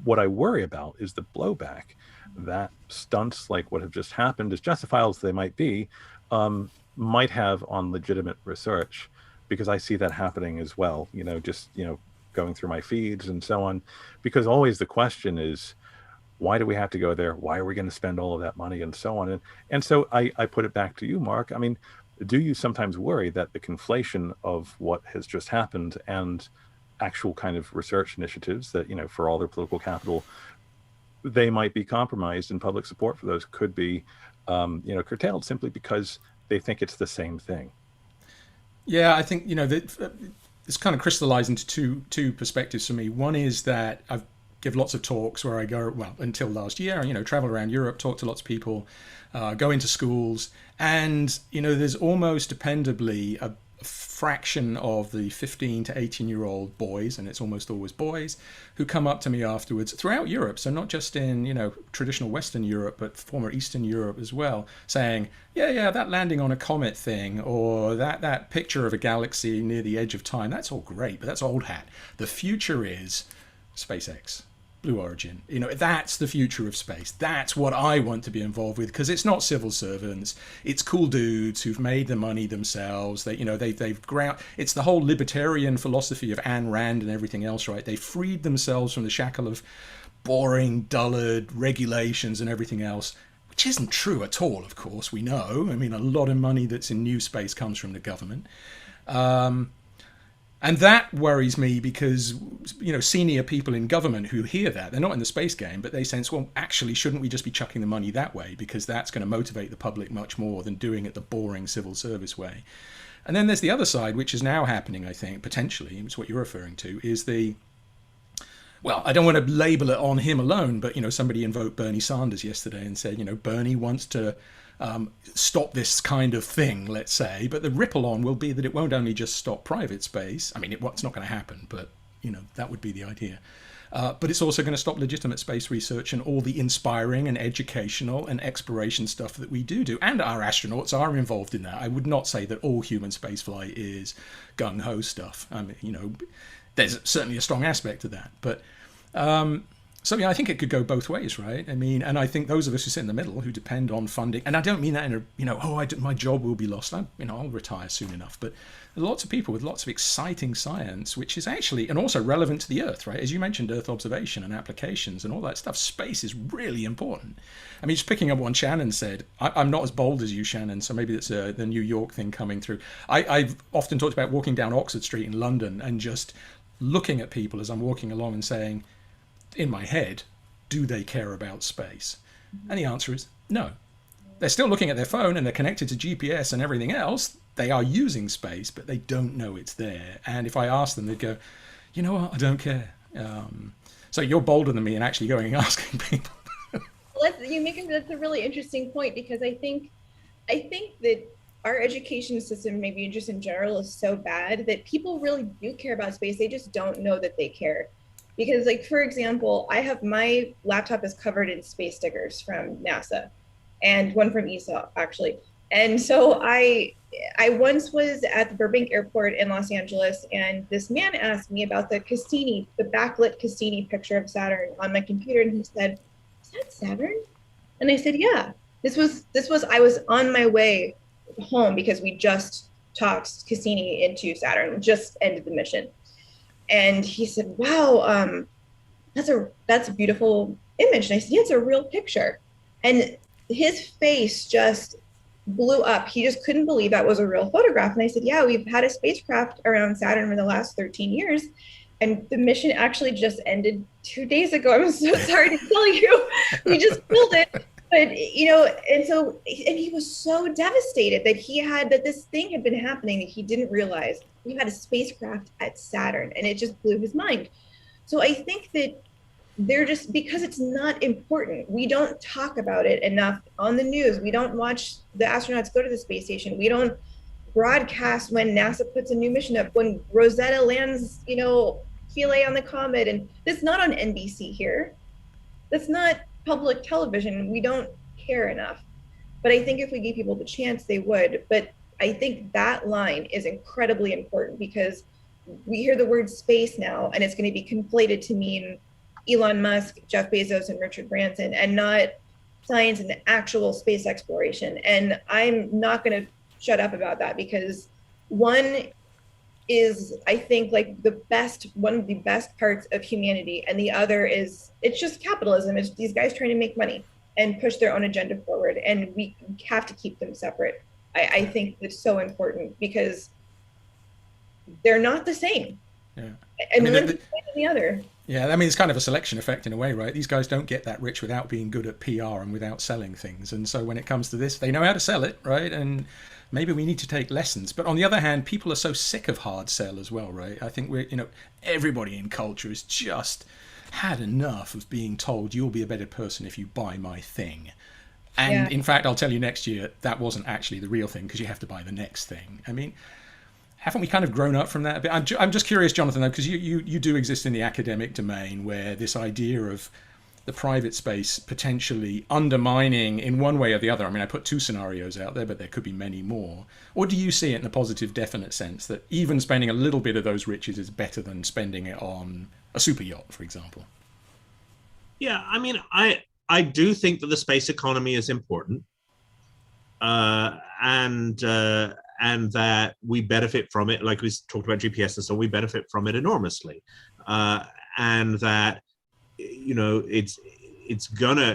[SPEAKER 1] What I worry about is the blowback that stunts like what have just happened, as justifiable as they might be, might have on legitimate research, because I see that happening as well, going through my feeds and so on, because always the question is, why do we have to go there? Why are we going to spend all of that money and so on? And so I put it back to you, Mark. I mean, do you sometimes worry that the conflation of what has just happened and actual kind of research initiatives that, for all their political capital, they might be compromised, and public support for those could be, curtailed simply because they think it's the same thing?
[SPEAKER 2] Yeah, I think, it's kind of crystallized into two perspectives for me. One is that I've give lots of talks where I go, well, until last year, travel around Europe, talk to lots of people, go into schools, and, there's almost dependably fraction of the 15 to 18-year-old boys, and it's almost always boys, who come up to me afterwards throughout Europe, so not just in, traditional Western Europe, but former Eastern Europe as well, saying, yeah, that landing on a comet thing, or that picture of a galaxy near the edge of time, that's all great, but that's old hat. The future is SpaceX, Blue Origin. That's the future of space. That's what I want to be involved with, because it's not civil servants. It's cool dudes who've made the money themselves. They've ground. It's the whole libertarian philosophy of Ayn Rand and everything else, right? They freed themselves from the shackle of boring, dullard regulations and everything else, which isn't true at all, of course, we know. A lot of money that's in new space comes from the government. And that worries me because, senior people in government who hear that, they're not in the space game, but they sense, well, actually, shouldn't we just be chucking the money that way? Because that's going to motivate the public much more than doing it the boring civil service way. And then there's the other side, which is now happening, I think, potentially, it's what you're referring to, is well, I don't want to label it on him alone, but, somebody invoked Bernie Sanders yesterday and said, Bernie wants to stop this kind of thing, let's say, but the ripple on will be that it won't only just stop private space. It's not going to happen, but that would be the idea. But it's also going to stop legitimate space research and all the inspiring and educational and exploration stuff that we do. And our astronauts are involved in that. I would not say that all human spaceflight is gung-ho stuff. There's certainly a strong aspect to that, but I think it could go both ways, right? And I think those of us who sit in the middle, who depend on funding, and I don't mean that in my job will be lost. I'll retire soon enough. But lots of people with lots of exciting science, which is actually, and also relevant to the Earth, right? As you mentioned, Earth observation and applications and all that stuff, space is really important. Just picking up what Shannon said, I'm not as bold as you, Shannon, so maybe it's the New York thing coming through. I've often talked about walking down Oxford Street in London and just looking at people as I'm walking along and saying, in my head, do they care about space? And the answer is no. They're still looking at their phone and they're connected to GPS and everything else. They are using space, but they don't know it's there. And if I ask them, they'd go, you know what, I don't care. So you're bolder than me in actually going and asking people.
[SPEAKER 3] That's a really interesting point, because I think that our education system, maybe just in general, is so bad that people really do care about space. They just don't know that they care. Because, for example, my laptop is covered in space stickers from NASA, and one from ESA, actually. And so I once was at the Burbank Airport in Los Angeles, and this man asked me about the backlit Cassini picture of Saturn on my computer, and he said, "Is that Saturn?" And I said, "Yeah." I was on my way home because we just talked Cassini into Saturn. We just ended the mission. And he said, "Wow, that's a beautiful image." And I said, "Yeah, it's a real picture." And his face just blew up. He just couldn't believe that was a real photograph. And I said, "Yeah, we've had a spacecraft around Saturn for the last 13 years. And the mission actually just ended 2 days ago. I'm so sorry to tell you. We just filled it." But, and he was so devastated that this thing had been happening that he didn't realize. We had a spacecraft at Saturn, and it just blew his mind. So I think that because it's not important. We don't talk about it enough on the news. We don't watch the astronauts go to the space station. We don't broadcast when NASA puts a new mission up, when Rosetta lands, Philae on the comet. And that's not on NBC here. That's not public television. We don't care enough. But I think if we gave people the chance, they would. But I think that line is incredibly important, because we hear the word space now, and it's going to be conflated to mean Elon Musk, Jeff Bezos, and Richard Branson, and not science and actual space exploration. And I'm not going to shut up about that, because one is, I think, one of the best parts of humanity, and the other is, it's just capitalism. It's these guys trying to make money and push their own agenda forward, and we have to keep them separate. I think it's so important, because they're not the same.
[SPEAKER 2] Yeah.
[SPEAKER 3] And one's the same as the other.
[SPEAKER 2] Yeah, it's kind of a selection effect in a way, right? These guys don't get that rich without being good at PR and without selling things. And so when it comes to this, they know how to sell it, right? And maybe we need to take lessons. But on the other hand, people are so sick of hard sell as well, right? I think everybody in culture has just had enough of being told you'll be a better person if you buy my thing. And in fact, I'll tell you next year, that wasn't actually the real thing, because you have to buy the next thing. haven't we kind of grown up from that a bit? I'm just curious, Jonathan, though, because you do exist in the academic domain where this idea of the private space potentially undermining in one way or the other. I mean, I put two scenarios out there, but there could be many more. Or do you see it in a positive, definite sense that even spending a little bit of those riches is better than spending it on a super yacht, for example?
[SPEAKER 4] Yeah, I mean, I do think that the space economy is important, and that we benefit from it. Like we talked about GPS, and so we benefit from it enormously, and that it's gonna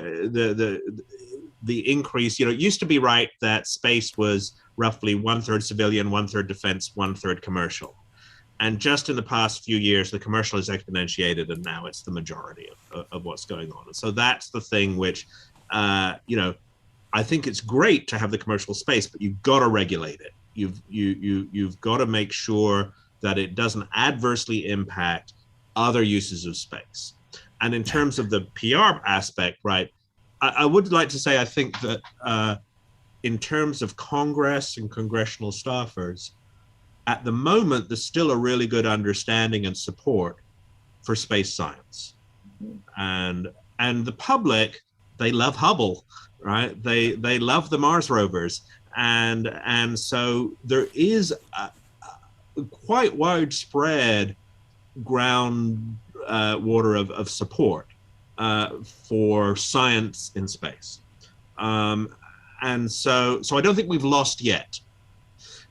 [SPEAKER 4] the increase. It used to be right that space was roughly 1/3 civilian, 1/3 defense, 1/3 commercial. And just in the past few years, the commercial is exponentiated, and now it's the majority of what's going on. And so that's the thing which, I think it's great to have the commercial space, but you've got to regulate it. You've got to make sure that it doesn't adversely impact other uses of space. And in terms of the PR aspect, right, I would like to say, I think that in terms of Congress and congressional staffers, at the moment, there's still a really good understanding and support for space science. And the public, they love Hubble, right? They love the Mars rovers. And so there is a quite widespread ground water of support for science in space. And so I don't think we've lost yet.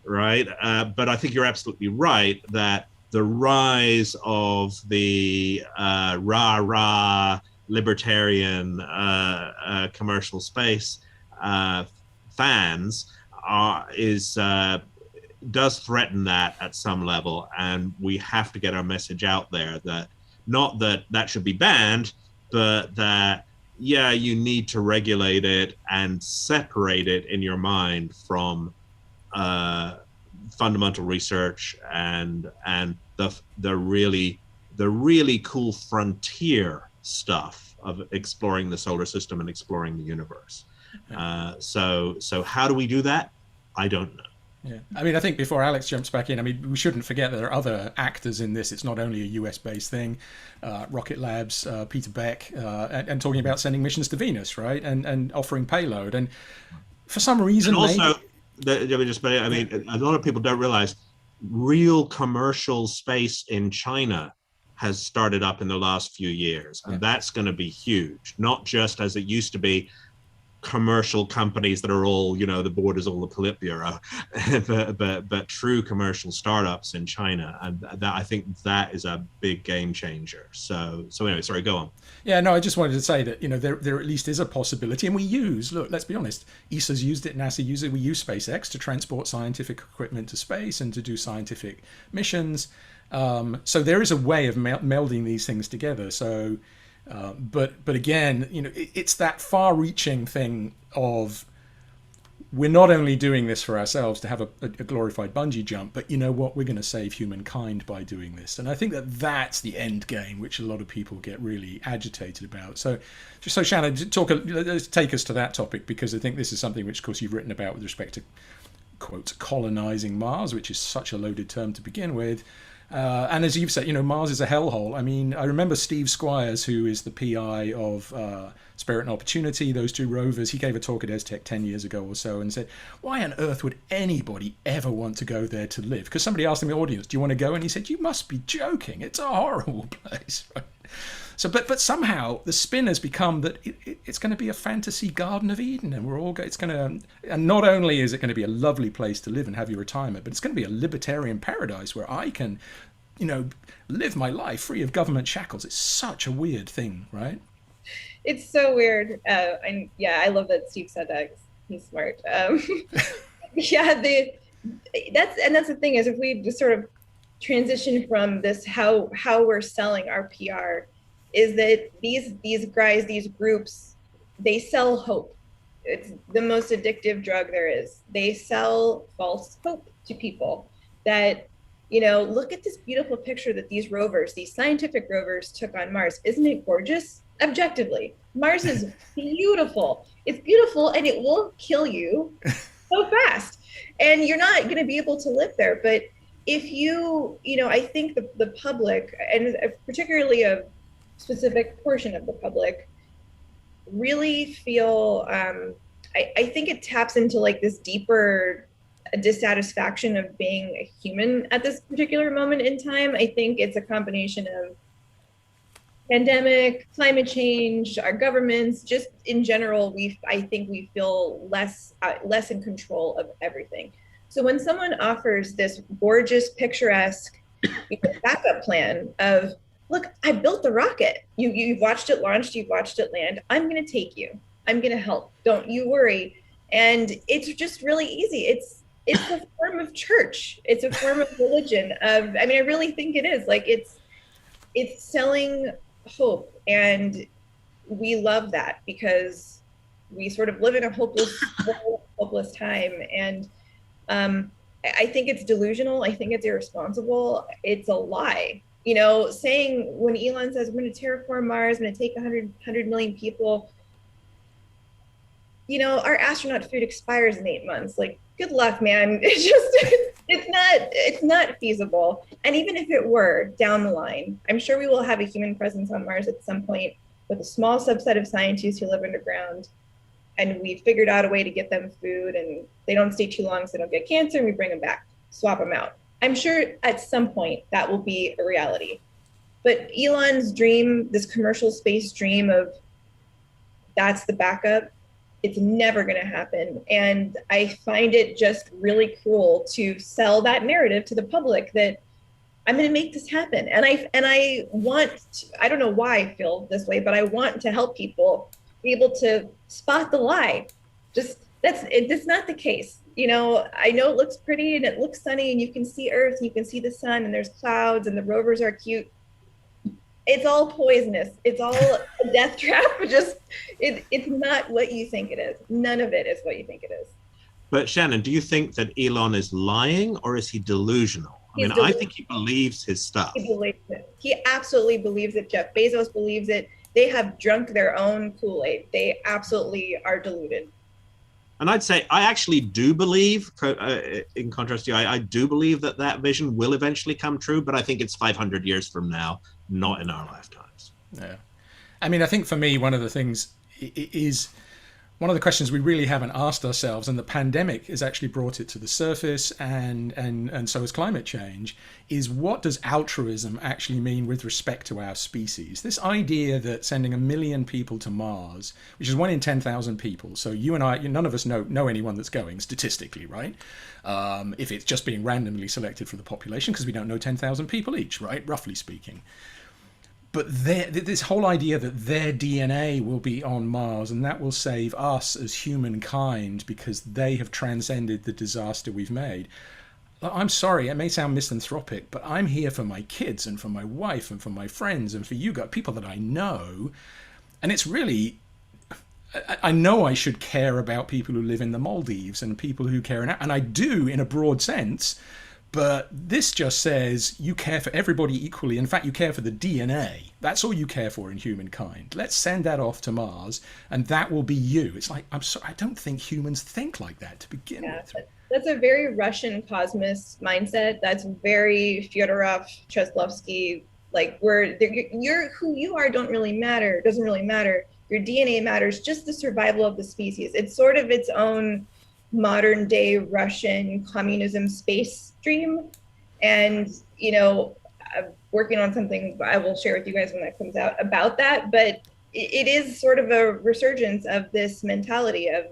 [SPEAKER 4] Right. But I think you're absolutely right that the rise of the libertarian commercial space fans does threaten that at some level. And we have to get our message out there that not that should be banned, but that, yeah, you need to regulate it and separate it in your mind from fundamental research and the really cool frontier stuff of exploring the solar system and exploring the universe. So how do we do that? I don't know.
[SPEAKER 2] Yeah, I mean, I think before Alex jumps back in, I mean, we shouldn't forget that there are other actors in this. It's not only a US-based thing. Rocket Labs, Peter Beck, and talking about sending missions to Venus, right, and offering payload. And for some reason,
[SPEAKER 4] and also, I mean, a lot of people don't realize real commercial space in China has started up in the last few years, and that's going to be huge. Not just as it used to be, commercial companies that are all, the board is all the Politburo, but true commercial startups in China, and that, I think that is a big game changer. So anyway, sorry, go on.
[SPEAKER 2] Yeah, no, I just wanted to say that there at least is a possibility, and let's be honest, ESA's used it, NASA used it, we use SpaceX to transport scientific equipment to space and to do scientific missions. So there is a way of melding these things together. So. But again, it's that far-reaching thing of we're not only doing this for ourselves to have a glorified bungee jump, but we're going to save humankind by doing this. And I think that's the end game, which a lot of people get really agitated about. So Shannon, take us to that topic, because I think this is something which, of course, you've written about with respect to, quote, colonizing Mars, which is such a loaded term to begin with. And as you've said, Mars is a hellhole. I mean, I remember Steve Squires, who is the PI of Spirit and Opportunity, those two rovers. He gave a talk at ESTEC 10 years ago or so and said, why on earth would anybody ever want to go there to live? Because somebody asked him in the audience, do you want to go? And he said, you must be joking. It's a horrible place. Right? So, but somehow the spin has become that it's going to be a fantasy Garden of Eden, and and not only is it going to be a lovely place to live and have your retirement, but it's going to be a libertarian paradise where I can, live my life free of government shackles. It's such a weird thing, right?
[SPEAKER 3] It's so weird. And yeah, I love that Steve said that. He's smart. Yeah, that's the thing is, if we just sort of transition from this, how we're selling our PR, is that these guys, these groups, they sell hope. It's the most addictive drug there is. They sell false hope to people that, look at this beautiful picture that these scientific rovers took on Mars. Isn't it gorgeous? Objectively, Mars is beautiful. It's beautiful, and it will kill you so fast. And you're not going to be able to live there. But if I think the public, and particularly a specific portion of the public, really feel, I think it taps into like this deeper dissatisfaction of being a human at this particular moment in time. I think it's a combination of pandemic, climate change, our governments, just in general, I think we feel less in control of everything. So when someone offers this gorgeous, picturesque backup plan of, look, I built the rocket. You've watched it launch, you've watched it land. I'm going to take you. I'm going to help. Don't you worry. And it's just really easy. It's a form of church. It's a form of religion. I really think it is. Like it's selling hope, and we love that because we sort of live in a hopeless time. And I think it's delusional. I think it's irresponsible. It's a lie. Saying when Elon says we're going to terraform Mars, I'm going to take 100 million people, our astronaut food expires in 8 months. Like, good luck, man. It's not feasible. And even if it were down the line, I'm sure we will have a human presence on Mars at some point with a small subset of scientists who live underground. And we figured out a way to get them food, and they don't stay too long so they don't get cancer, and we bring them back, swap them out. I'm sure at some point that will be a reality. But Elon's dream, this commercial space dream of that's the backup, it's never going to happen. And I find it just really cruel to sell that narrative to the public that I'm going to make this happen. And I want to, I don't know why I feel this way, but I want to help people be able to spot the lie. That's not the case. I know it looks pretty and it looks sunny and you can see Earth, and you can see the sun, and there's clouds, and the rovers are cute. It's all poisonous. It's all a death trap. It's not what you think it is. None of it is what you think it is.
[SPEAKER 4] But Shannon, do you think that Elon is lying, or is he delusional? I think he believes his stuff.
[SPEAKER 3] He believes it. He absolutely believes it. Jeff Bezos believes it. They have drunk their own Kool-Aid. They absolutely are deluded.
[SPEAKER 4] And I'd say I actually do believe, in contrast to you, I do believe that vision will eventually come true, but I think it's 500 years from now, not in our lifetimes.
[SPEAKER 2] Yeah. I think for me, one of the things is, one of the questions we really haven't asked ourselves, and the pandemic has actually brought it to the surface, and so has climate change, is what does altruism actually mean with respect to our species? This idea that sending 1 million people to Mars, which is 1 in 10,000 people, so you and I, none of us know anyone that's going statistically, right? If it's just being randomly selected from the population, because we don't know 10,000 people each, right? Roughly speaking. But this whole idea that their DNA will be on Mars, and that will save us as humankind because they have transcended the disaster we've made. I'm sorry, it may sound misanthropic, but I'm here for my kids and for my wife and for my friends and for you guys, people that I know. And it's really, I know I should care about people who live in the Maldives and people who care, and I do in a broad sense. But this just says you care for everybody equally. In fact, you care for the DNA. That's all you care for in humankind. Let's send that off to Mars, and that will be you. It's like, I'm sorry, I don't think humans think like that to begin with.
[SPEAKER 3] That's a very Russian cosmist mindset. That's very Fyodorov, Cheslovsky. Like, you're who you are doesn't really matter. Your DNA matters. Just the survival of the species. It's sort of its own modern day Russian communism space dream. And, I'm working on something I will share with you guys when that comes out about that. But it is sort of a resurgence of this mentality of,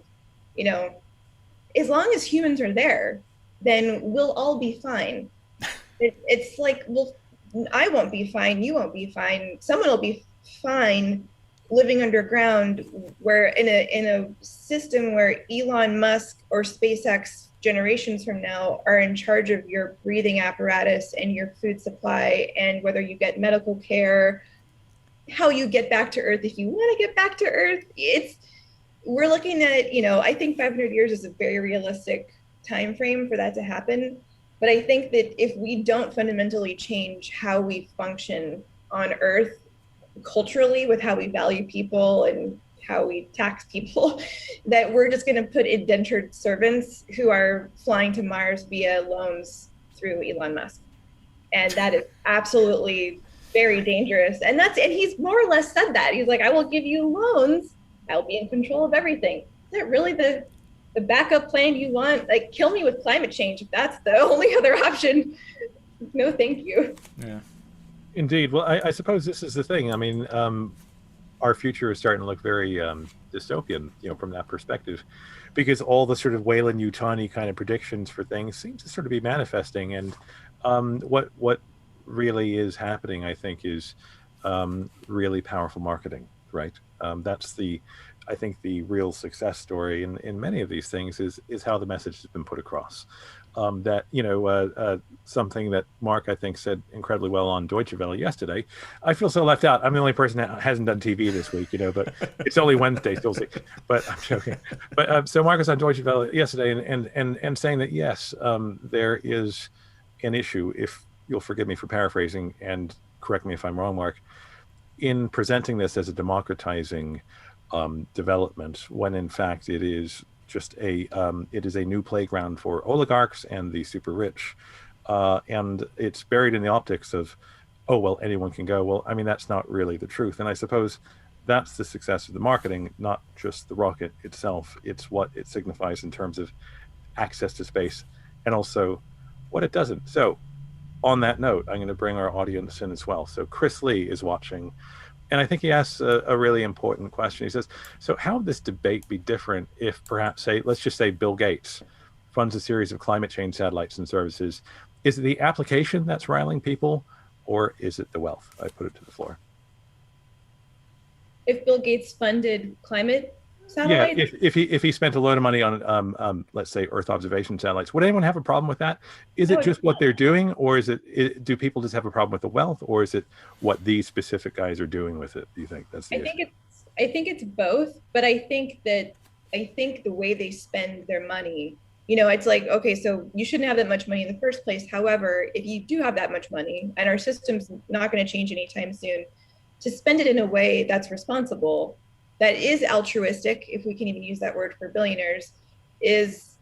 [SPEAKER 3] as long as humans are there, then we'll all be fine. It's like, well, I won't be fine. You won't be fine. Someone will be fine living underground, where in a system where Elon Musk or SpaceX generations from now are in charge of your breathing apparatus and your food supply, and whether you get medical care, how you get back to Earth if you want to get back to Earth. We're looking at, I think 500 years is a very realistic time frame for that to happen. But I think that if we don't fundamentally change how we function on Earth, culturally, with how we value people and how we tax people, that we're just going to put indentured servants who are flying to Mars via loans through Elon Musk. And that is absolutely very dangerous. And he's more or less said that. He's like, I will give you loans. I'll be in control of everything. Is it really the backup plan you want? Like, kill me with climate change if that's the only other option. No, thank you.
[SPEAKER 2] Yeah.
[SPEAKER 1] Indeed. Well, I suppose this is the thing. I mean, our future is starting to look very dystopian, from that perspective, because all the sort of Weyland-Yutani kind of predictions for things seem to sort of be manifesting. And what really is happening, I think, is really powerful marketing, right? That's I think the real success story in many of these things is how the message has been put across. That something that Mark, I think, said incredibly well on Deutsche Welle yesterday. I feel so left out. I'm the only person that hasn't done TV this week, but it's only Wednesday still. But I'm joking. But so Mark was on Deutsche Welle yesterday and saying that yes, there is an issue, if you'll forgive me for paraphrasing and correct me if I'm wrong, Mark, in presenting this as a democratizing development, when in fact it is just it is a new playground for oligarchs and the super rich, and it's buried in the optics of, oh well, anyone can go. Well, I mean, that's not really the truth, and I suppose that's the success of the marketing, not just the rocket itself. It's what it signifies in terms of access to space, and also what it doesn't. So on that note, I'm going to bring our audience in as well. So Chris Lee is watching, and I think he asks a really important question. He says, so how would this debate be different if perhaps, let's just say Bill Gates funds a series of climate change satellites and services? Is it the application that's riling people, or is it the wealth? I put it to the floor.
[SPEAKER 3] If Bill Gates funded climate satellites?
[SPEAKER 1] Yeah, if he spent a load of money on, let's say, Earth observation satellites, would anyone have a problem with that? Is it just what they're doing, or do people just have a problem with the wealth, or is it what these specific guys are doing with it? Do you think that's the issue?
[SPEAKER 3] I think it's both, but I think the way they spend their money, it's like, okay, so you shouldn't have that much money in the first place. However, if you do have that much money and our system's not going to change anytime soon, to spend it in a way that's responsible, that is altruistic, if we can even use that word for billionaires, is,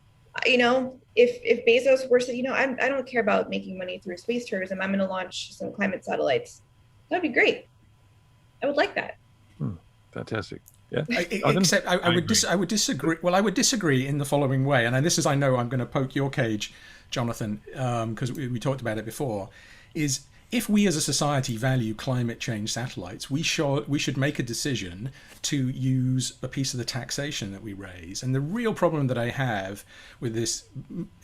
[SPEAKER 3] if Bezos were to say, I don't care about making money through space tourism, I'm going to launch some climate satellites, that'd be great. I would like that.
[SPEAKER 1] Fantastic. Yeah.
[SPEAKER 2] Except I would disagree. Well, I would disagree in the following way, and this is, I know I'm going to poke your cage, Jonathan, because we talked about it before, is if we as a society value climate change satellites, we should make a decision to use a piece of the taxation that we raise. And the real problem that I have with this,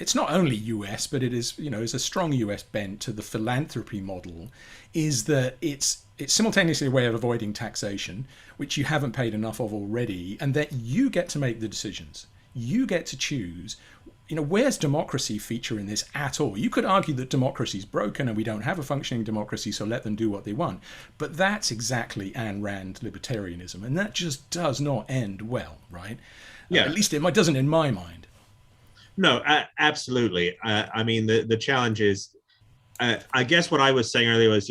[SPEAKER 2] it's not only US, but it is, is a strong US bent to the philanthropy model, is that it's simultaneously a way of avoiding taxation, which you haven't paid enough of already, and that you get to make the decisions. You get to choose. Where's democracy feature in this at all? You could argue that democracy is broken and we don't have a functioning democracy, so let them do what they want. But that's exactly Ayn Rand libertarianism, and that just does not end well, right?
[SPEAKER 4] Yeah.
[SPEAKER 2] At least it doesn't in my mind.
[SPEAKER 4] No, absolutely. I mean, the challenge is, I guess what I was saying earlier was,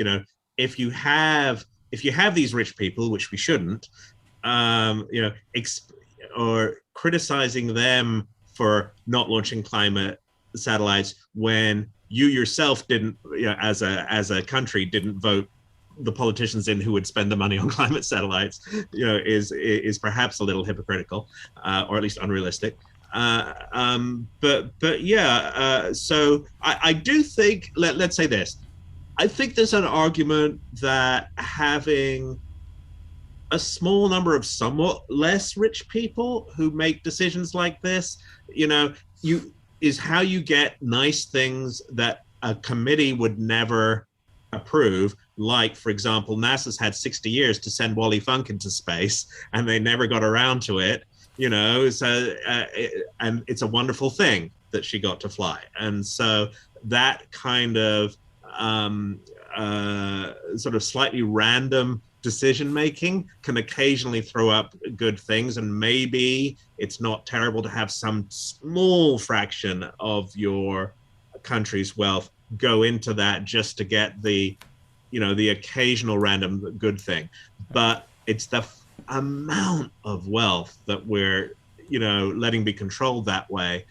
[SPEAKER 4] if you have these rich people, which we shouldn't, or criticizing them for not launching climate satellites when you yourself didn't, as a country, didn't vote the politicians in who would spend the money on climate satellites, is perhaps a little hypocritical, or at least unrealistic. But yeah, so I do think, let's say this. I think there's an argument that having a small number of somewhat less rich people who make decisions like this, is how you get nice things that a committee would never approve. Like, for example, NASA's had 60 years to send Wally Funk into space, and they never got around to it. So and it's a wonderful thing that she got to fly, and so that kind of sort of slightly random decision making can occasionally throw up good things, and maybe it's not terrible to have some small fraction of your country's wealth go into that just to get the occasional random good thing. But it's the amount of wealth that we're letting be controlled that way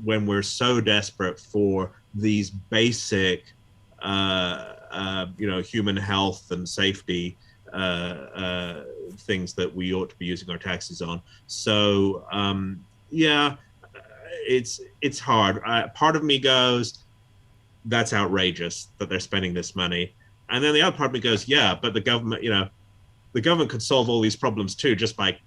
[SPEAKER 4] when we're so desperate for these basic, human health and safety things that we ought to be using our taxes on. So it's hard. Part of me goes, that's outrageous that they're spending this money, and then the other part of me goes, yeah, but the government could solve all these problems too just by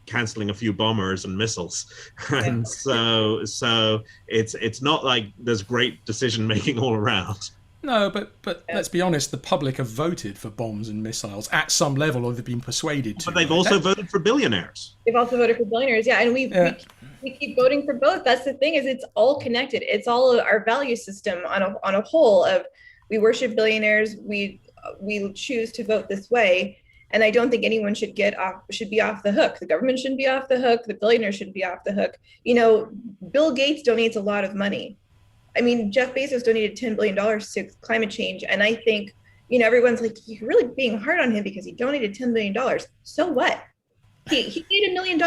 [SPEAKER 4] canceling a few bombers and missiles. And so it's not like there's great decision making all around.
[SPEAKER 2] No, but let's be honest, the public have voted for bombs and missiles at some level, or they've been persuaded to.
[SPEAKER 4] But they've also voted for billionaires.
[SPEAKER 3] They've also voted for billionaires, yeah. And we keep voting for both. That's the thing, is it's all connected. It's all our value system on a whole of, we worship billionaires, we choose to vote this way. And I don't think anyone should be off the hook. The government shouldn't be off the hook. The billionaires shouldn't be off the hook. Bill Gates donates a lot of money. I mean, Jeff Bezos donated $10 billion to climate change. And I think, everyone's like, you're really being hard on him because he donated $10 billion. So what? He made $1 million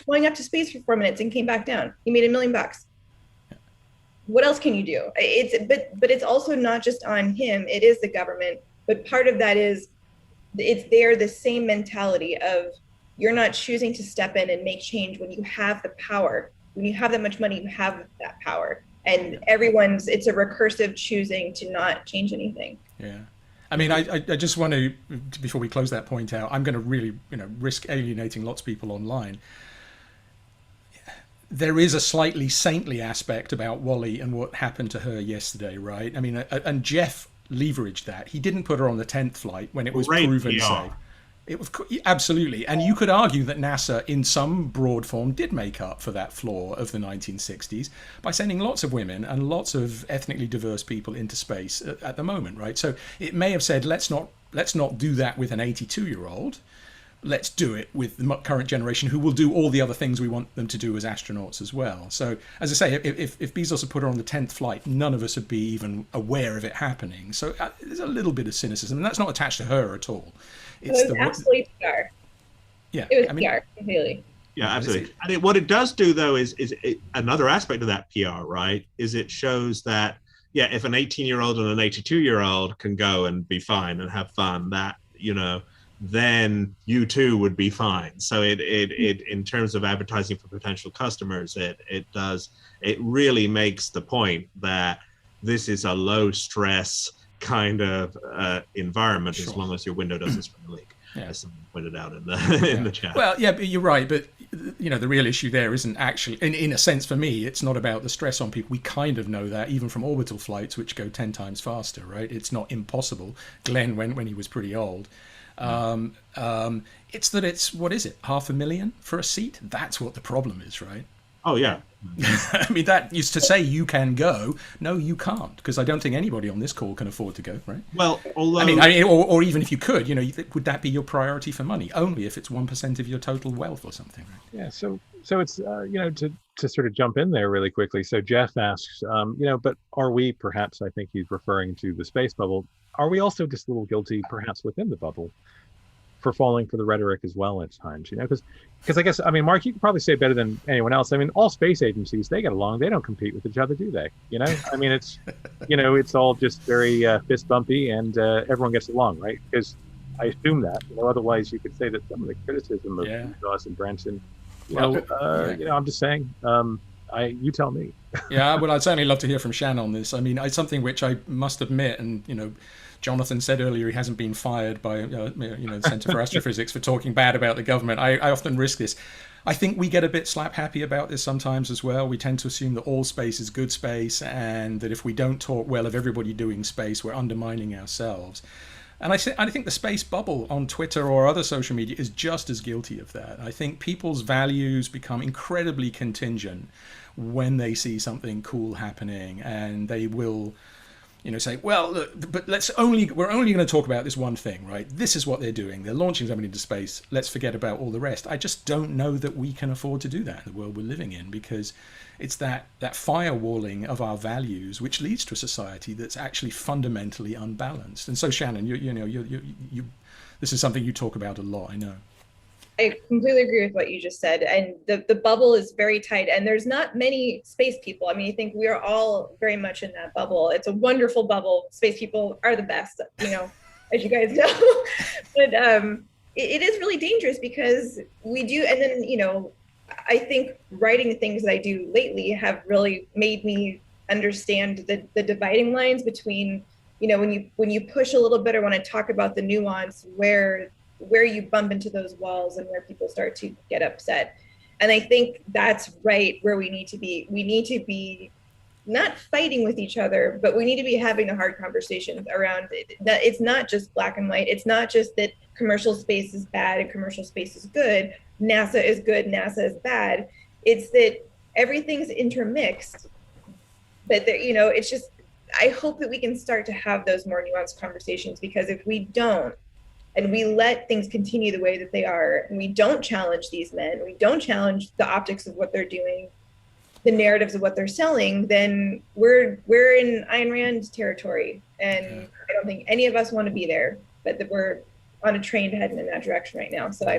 [SPEAKER 3] going up to space for 4 minutes and came back down. He made $1 million. What else can you do? But it's also not just on him. It is the government. But part of that is, the same mentality of, you're not choosing to step in and make change when you have the power. When you have that much money, you have that power. And it's a recursive choosing to not change anything.
[SPEAKER 2] Yeah. I mean, I just want to, before we close that point out, I'm going to really, risk alienating lots of people online. There is a slightly saintly aspect about Wally and what happened to her yesterday, right? I mean, and Jeff leveraged that. He didn't put her on the 10th flight when it was proven safe. It was absolutely, and you could argue that NASA, in some broad form, did make up for that flaw of the 1960s by sending lots of women and lots of ethnically diverse people into space at the moment, right? So it may have said, let's not do that with an 82-year-old. Let's do it with the current generation, who will do all the other things we want them to do as astronauts as well. So, as I say, if Bezos had put her on the 10th flight, none of us would be even aware of it happening. So there's a little bit of cynicism, and that's not attached to her at all.
[SPEAKER 3] It was absolutely PR.
[SPEAKER 2] Yeah,
[SPEAKER 3] it was PR completely.
[SPEAKER 4] Yeah, absolutely. And what it does do, though, is another aspect of that PR, right? Is it shows that, if an 18-year-old and an 82-year-old can go and be fine and have fun, that then you too would be fine. So it in terms of advertising for potential customers, it really makes the point that this is a low stress kind of environment, as long as your window doesn't spring a leak, as someone pointed out in the chat.
[SPEAKER 2] Well, yeah, but you're right. But the real issue there isn't actually, in a sense, for me, it's not about the stress on people. We kind of know that even from orbital flights, which go 10 times faster, right? It's not impossible. Glenn went when he was pretty old. It's that it's, what is it, $500,000 for a seat? That's what the problem is, right?
[SPEAKER 4] Oh, yeah.
[SPEAKER 2] I mean, that used to say you can go. No, you can't, because I don't think anybody on this call can afford to go, right?
[SPEAKER 4] Well, although...
[SPEAKER 2] I mean, or even if you could, would that be your priority for money? Only if it's 1% of your total wealth or something, right?
[SPEAKER 1] Yeah, so it's, to sort of jump in there really quickly. So Jeff asks, but are we, perhaps, I think he's referring to the space bubble, are we also just a little guilty, perhaps within the bubble, for falling for the rhetoric as well at times? Because I guess, I mean, Mark, you can probably say it better than anyone else. I mean, all space agencies, they get along. They don't compete with each other, do they? I mean, it's, it's all just very fist bumpy, and everyone gets along, right? Because I assume that, otherwise you could say that some of the criticism of Bezos and Branson, I'm just saying, you tell me.
[SPEAKER 2] Yeah, well, I'd certainly love to hear from Shannon on this. I mean, it's something which I must admit, and Jonathan said earlier he hasn't been fired by the Centre for Astrophysics for talking bad about the government. I often risk this. I think we get a bit slap happy about this sometimes as well. We tend to assume that all space is good space, and that if we don't talk well of everybody doing space, we're undermining ourselves. And I think the space bubble on Twitter or other social media is just as guilty of that. I think people's values become incredibly contingent when they see something cool happening, and they will, say, well, look, but we're only going to talk about this one thing, right? This is what they're doing. They're launching something into space. Let's forget about all the rest. I just don't know that we can afford to do that in the world we're living in, because it's that firewalling of our values which leads to a society that's actually fundamentally unbalanced. And so, Shannon, you this is something you talk about a lot, I know.
[SPEAKER 3] I completely agree with what you just said. And the bubble is very tight, and there's not many space people. I mean, I think we are all very much in that bubble. It's a wonderful bubble. Space people are the best, as you guys know. But it is really dangerous because we do, and then, I think writing the things that I do lately have really made me understand the dividing lines between, when you push a little bit or want to talk about the nuance where you bump into those walls and where people start to get upset. And I think that's right where we need to be. We need to be not fighting with each other, but we need to be having the hard conversations around it. That it's not just black and white. It's not just that commercial space is bad and commercial space is good. NASA is good, NASA is bad. It's that everything's intermixed. But it's just, I hope that we can start to have those more nuanced conversations, because if we don't, and we let things continue the way that they are, and we don't challenge these men, we don't challenge the optics of what they're doing, the narratives of what they're selling, then we're in Ayn Rand territory. And I don't think any of us want to be there, but that we're on a train heading in that direction right now. So
[SPEAKER 2] I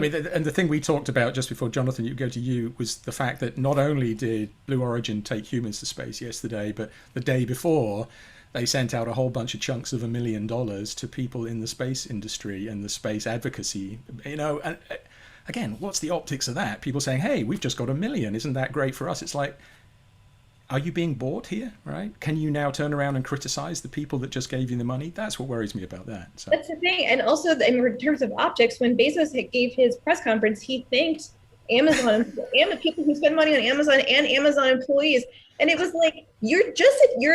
[SPEAKER 2] mean, and the thing we talked about just before, Jonathan, you go to you, was the fact that not only did Blue Origin take humans to space yesterday, but the day before, they sent out a whole bunch of chunks of $1 million to people in the space industry and the space advocacy. And again, what's the optics of that? People saying, hey, we've just got $1 million. Isn't that great for us? It's like, are you being bought here, right? Can you now turn around and criticize the people that just gave you the money? That's what worries me about that. So.
[SPEAKER 3] That's the thing. And also in terms of optics, when Bezos gave his press conference, he thanked Amazon and the people who spend money on Amazon and Amazon employees. And it was like, you're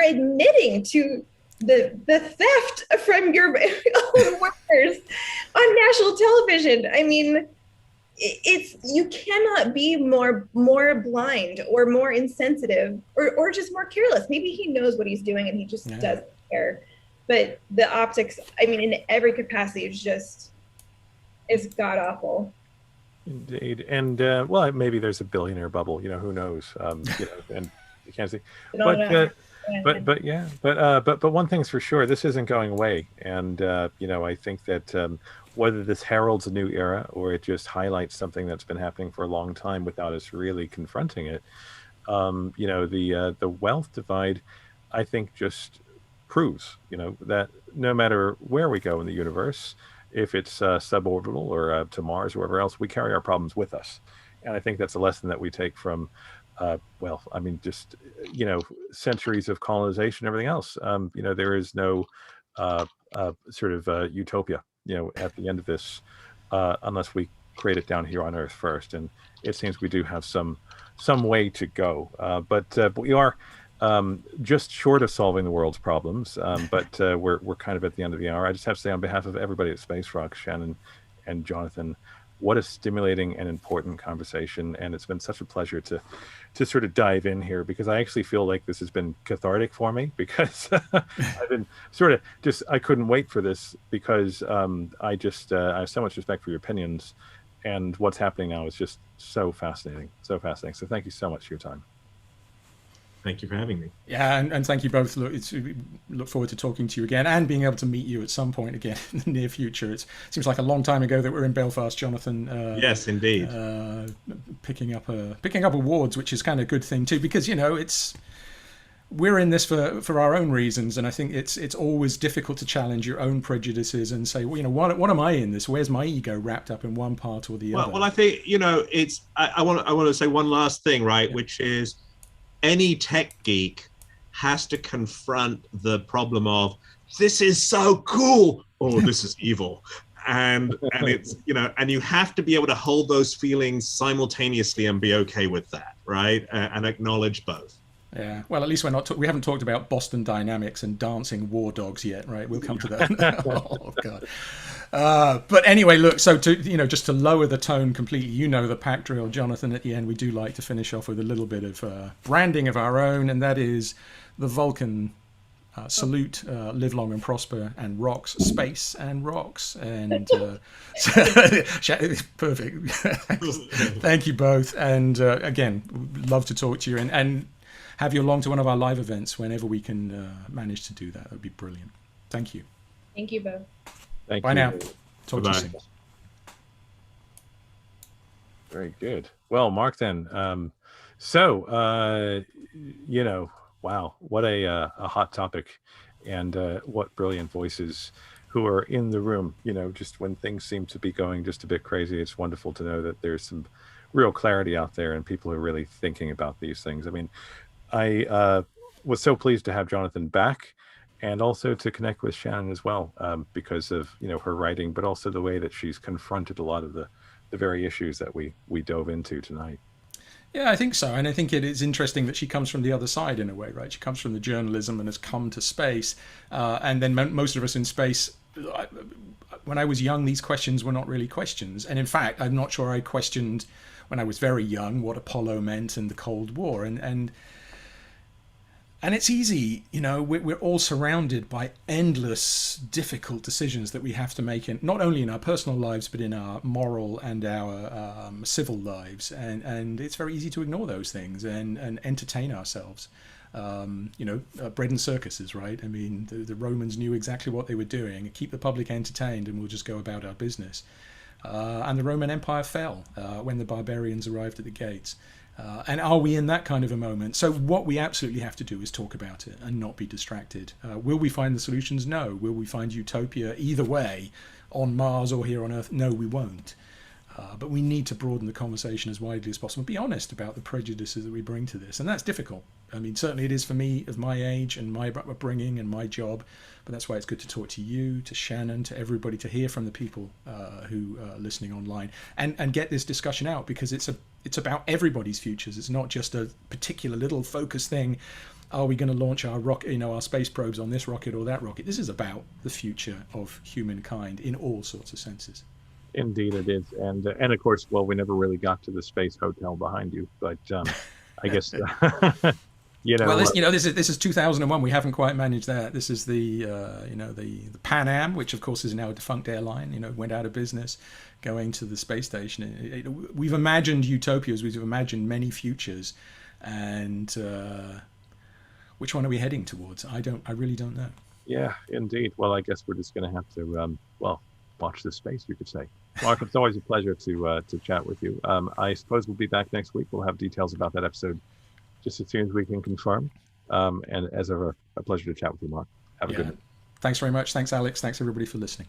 [SPEAKER 3] admitting to the theft from your own workers on national television. I mean, you cannot be more blind or more insensitive or just more careless. Maybe he knows what he's doing and he just doesn't care. But the optics, I mean, in every capacity, it's god awful.
[SPEAKER 1] Indeed. And well, maybe there's a billionaire bubble, who knows, and you can't see, but one thing's for sure, this isn't going away. And I think that whether this heralds a new era or it just highlights something that's been happening for a long time without us really confronting it, the wealth divide, I think, just proves that no matter where we go in the universe, if it's suborbital or to Mars or wherever else, we carry our problems with us. And I think that's a lesson that we take from just centuries of colonization and everything else. There is no sort of utopia at the end of this, unless we create it down here on Earth first. And it seems we do have some way to go, but we are just short of solving the world's problems. But we're kind of at the end of the hour. I just have to say, on behalf of everybody at Space Rock, Shannon and Jonathan, what a stimulating and important conversation. And it's been such a pleasure to sort of dive in here, because I actually feel like this has been cathartic for me, because I've been sort of I couldn't wait for this, because I have so much respect for your opinions, and what's happening now is just so fascinating. So thank you so much for your time.
[SPEAKER 4] Thank you for having me.
[SPEAKER 2] Yeah, and thank you both. Look forward to talking to you again and being able to meet you at some point again in the near future. It seems like a long time ago that we're in Belfast, Jonathan.
[SPEAKER 4] Yes, indeed.
[SPEAKER 2] Picking up awards, which is kind of a good thing too, because we're in this for our own reasons, and I think it's always difficult to challenge your own prejudices and say, well, what am I in this? Where's my ego wrapped up in one part or the other?
[SPEAKER 4] Well, I think I want to say one last thing, right, which is, any tech geek has to confront the problem of, this is so cool, or this is evil. And it's, and you have to be able to hold those feelings simultaneously and be okay with that, right? And acknowledge both.
[SPEAKER 2] Yeah, well, at least we haven't talked about Boston Dynamics and dancing war dogs yet, right? We'll come to that. Oh God. But anyway, look. So just to lower the tone completely, the pack drill, Jonathan. At the end, we do like to finish off with a little bit of branding of our own, and that is the Vulcan salute, live long and prosper, and rocks, space and rocks, and perfect. Thank you both, and again, love to talk to you and have you along to one of our live events whenever we can manage to do that. That would be brilliant. Thank you.
[SPEAKER 3] Thank you both.
[SPEAKER 1] Thank
[SPEAKER 2] Bye
[SPEAKER 1] you.
[SPEAKER 2] now. Talk
[SPEAKER 4] Bye-bye.
[SPEAKER 2] to you soon.
[SPEAKER 1] Very good. Well, Mark, then, so wow, what a hot topic, and what brilliant voices who are in the room. Just when things seem to be going just a bit crazy, it's wonderful to know that there's some real clarity out there and people are really thinking about these things. I mean, I was so pleased to have Jonathan back, and also to connect with Shannon as well, because of her writing, but also the way that she's confronted a lot of the very issues that we dove into tonight.
[SPEAKER 2] Yeah, I think so. And I think it is interesting that she comes from the other side in a way, right? She comes from the journalism and has come to space. And then most of us in space, when I was young, these questions were not really questions. And in fact, I'm not sure I questioned when I was very young what Apollo meant and the Cold War. And it's easy, we're all surrounded by endless difficult decisions that we have to make, not only in our personal lives, but in our moral and our civil lives. And it's very easy to ignore those things and entertain ourselves. Bread and circuses, right? I mean, the Romans knew exactly what they were doing. Keep the public entertained and we'll just go about our business. And the Roman Empire fell when the barbarians arrived at the gates. And are we in that kind of a moment? So what we absolutely have to do is talk about it and not be distracted. Will we find the solutions? No. Will we find utopia either way, on Mars or here on Earth? No, we won't. But we need to broaden the conversation as widely as possible. Be honest about the prejudices that we bring to this. And that's difficult. I mean, certainly it is for me of my age and my upbringing and my job. But that's why it's good to talk to you, to Shannon, to everybody, to hear from the people who are listening online and get this discussion out, because it's about everybody's futures. It's not just a particular little focus thing. Are we going to launch our rocket, our space probes on this rocket or that rocket? This is about the future of humankind in all sorts of senses.
[SPEAKER 1] Indeed, it is, and of course, well, we never really got to the space hotel behind you, but I guess
[SPEAKER 2] Well, this is 2001. We haven't quite managed that. This is the Pan Am, which of course is now a defunct airline. Went out of business, going to the space station. We've imagined utopias. We've imagined many futures, and which one are we heading towards? I really don't know.
[SPEAKER 1] Yeah, indeed. Well, I guess we're just going to have to watch this space, you could say. Mark, it's always a pleasure to chat with you. I suppose we'll be back next week. We'll have details about that episode just as soon as we can confirm. And as ever, a pleasure to chat with you, Mark. Have a good night.
[SPEAKER 2] Thanks very much. Thanks, Alex. Thanks, everybody, for listening.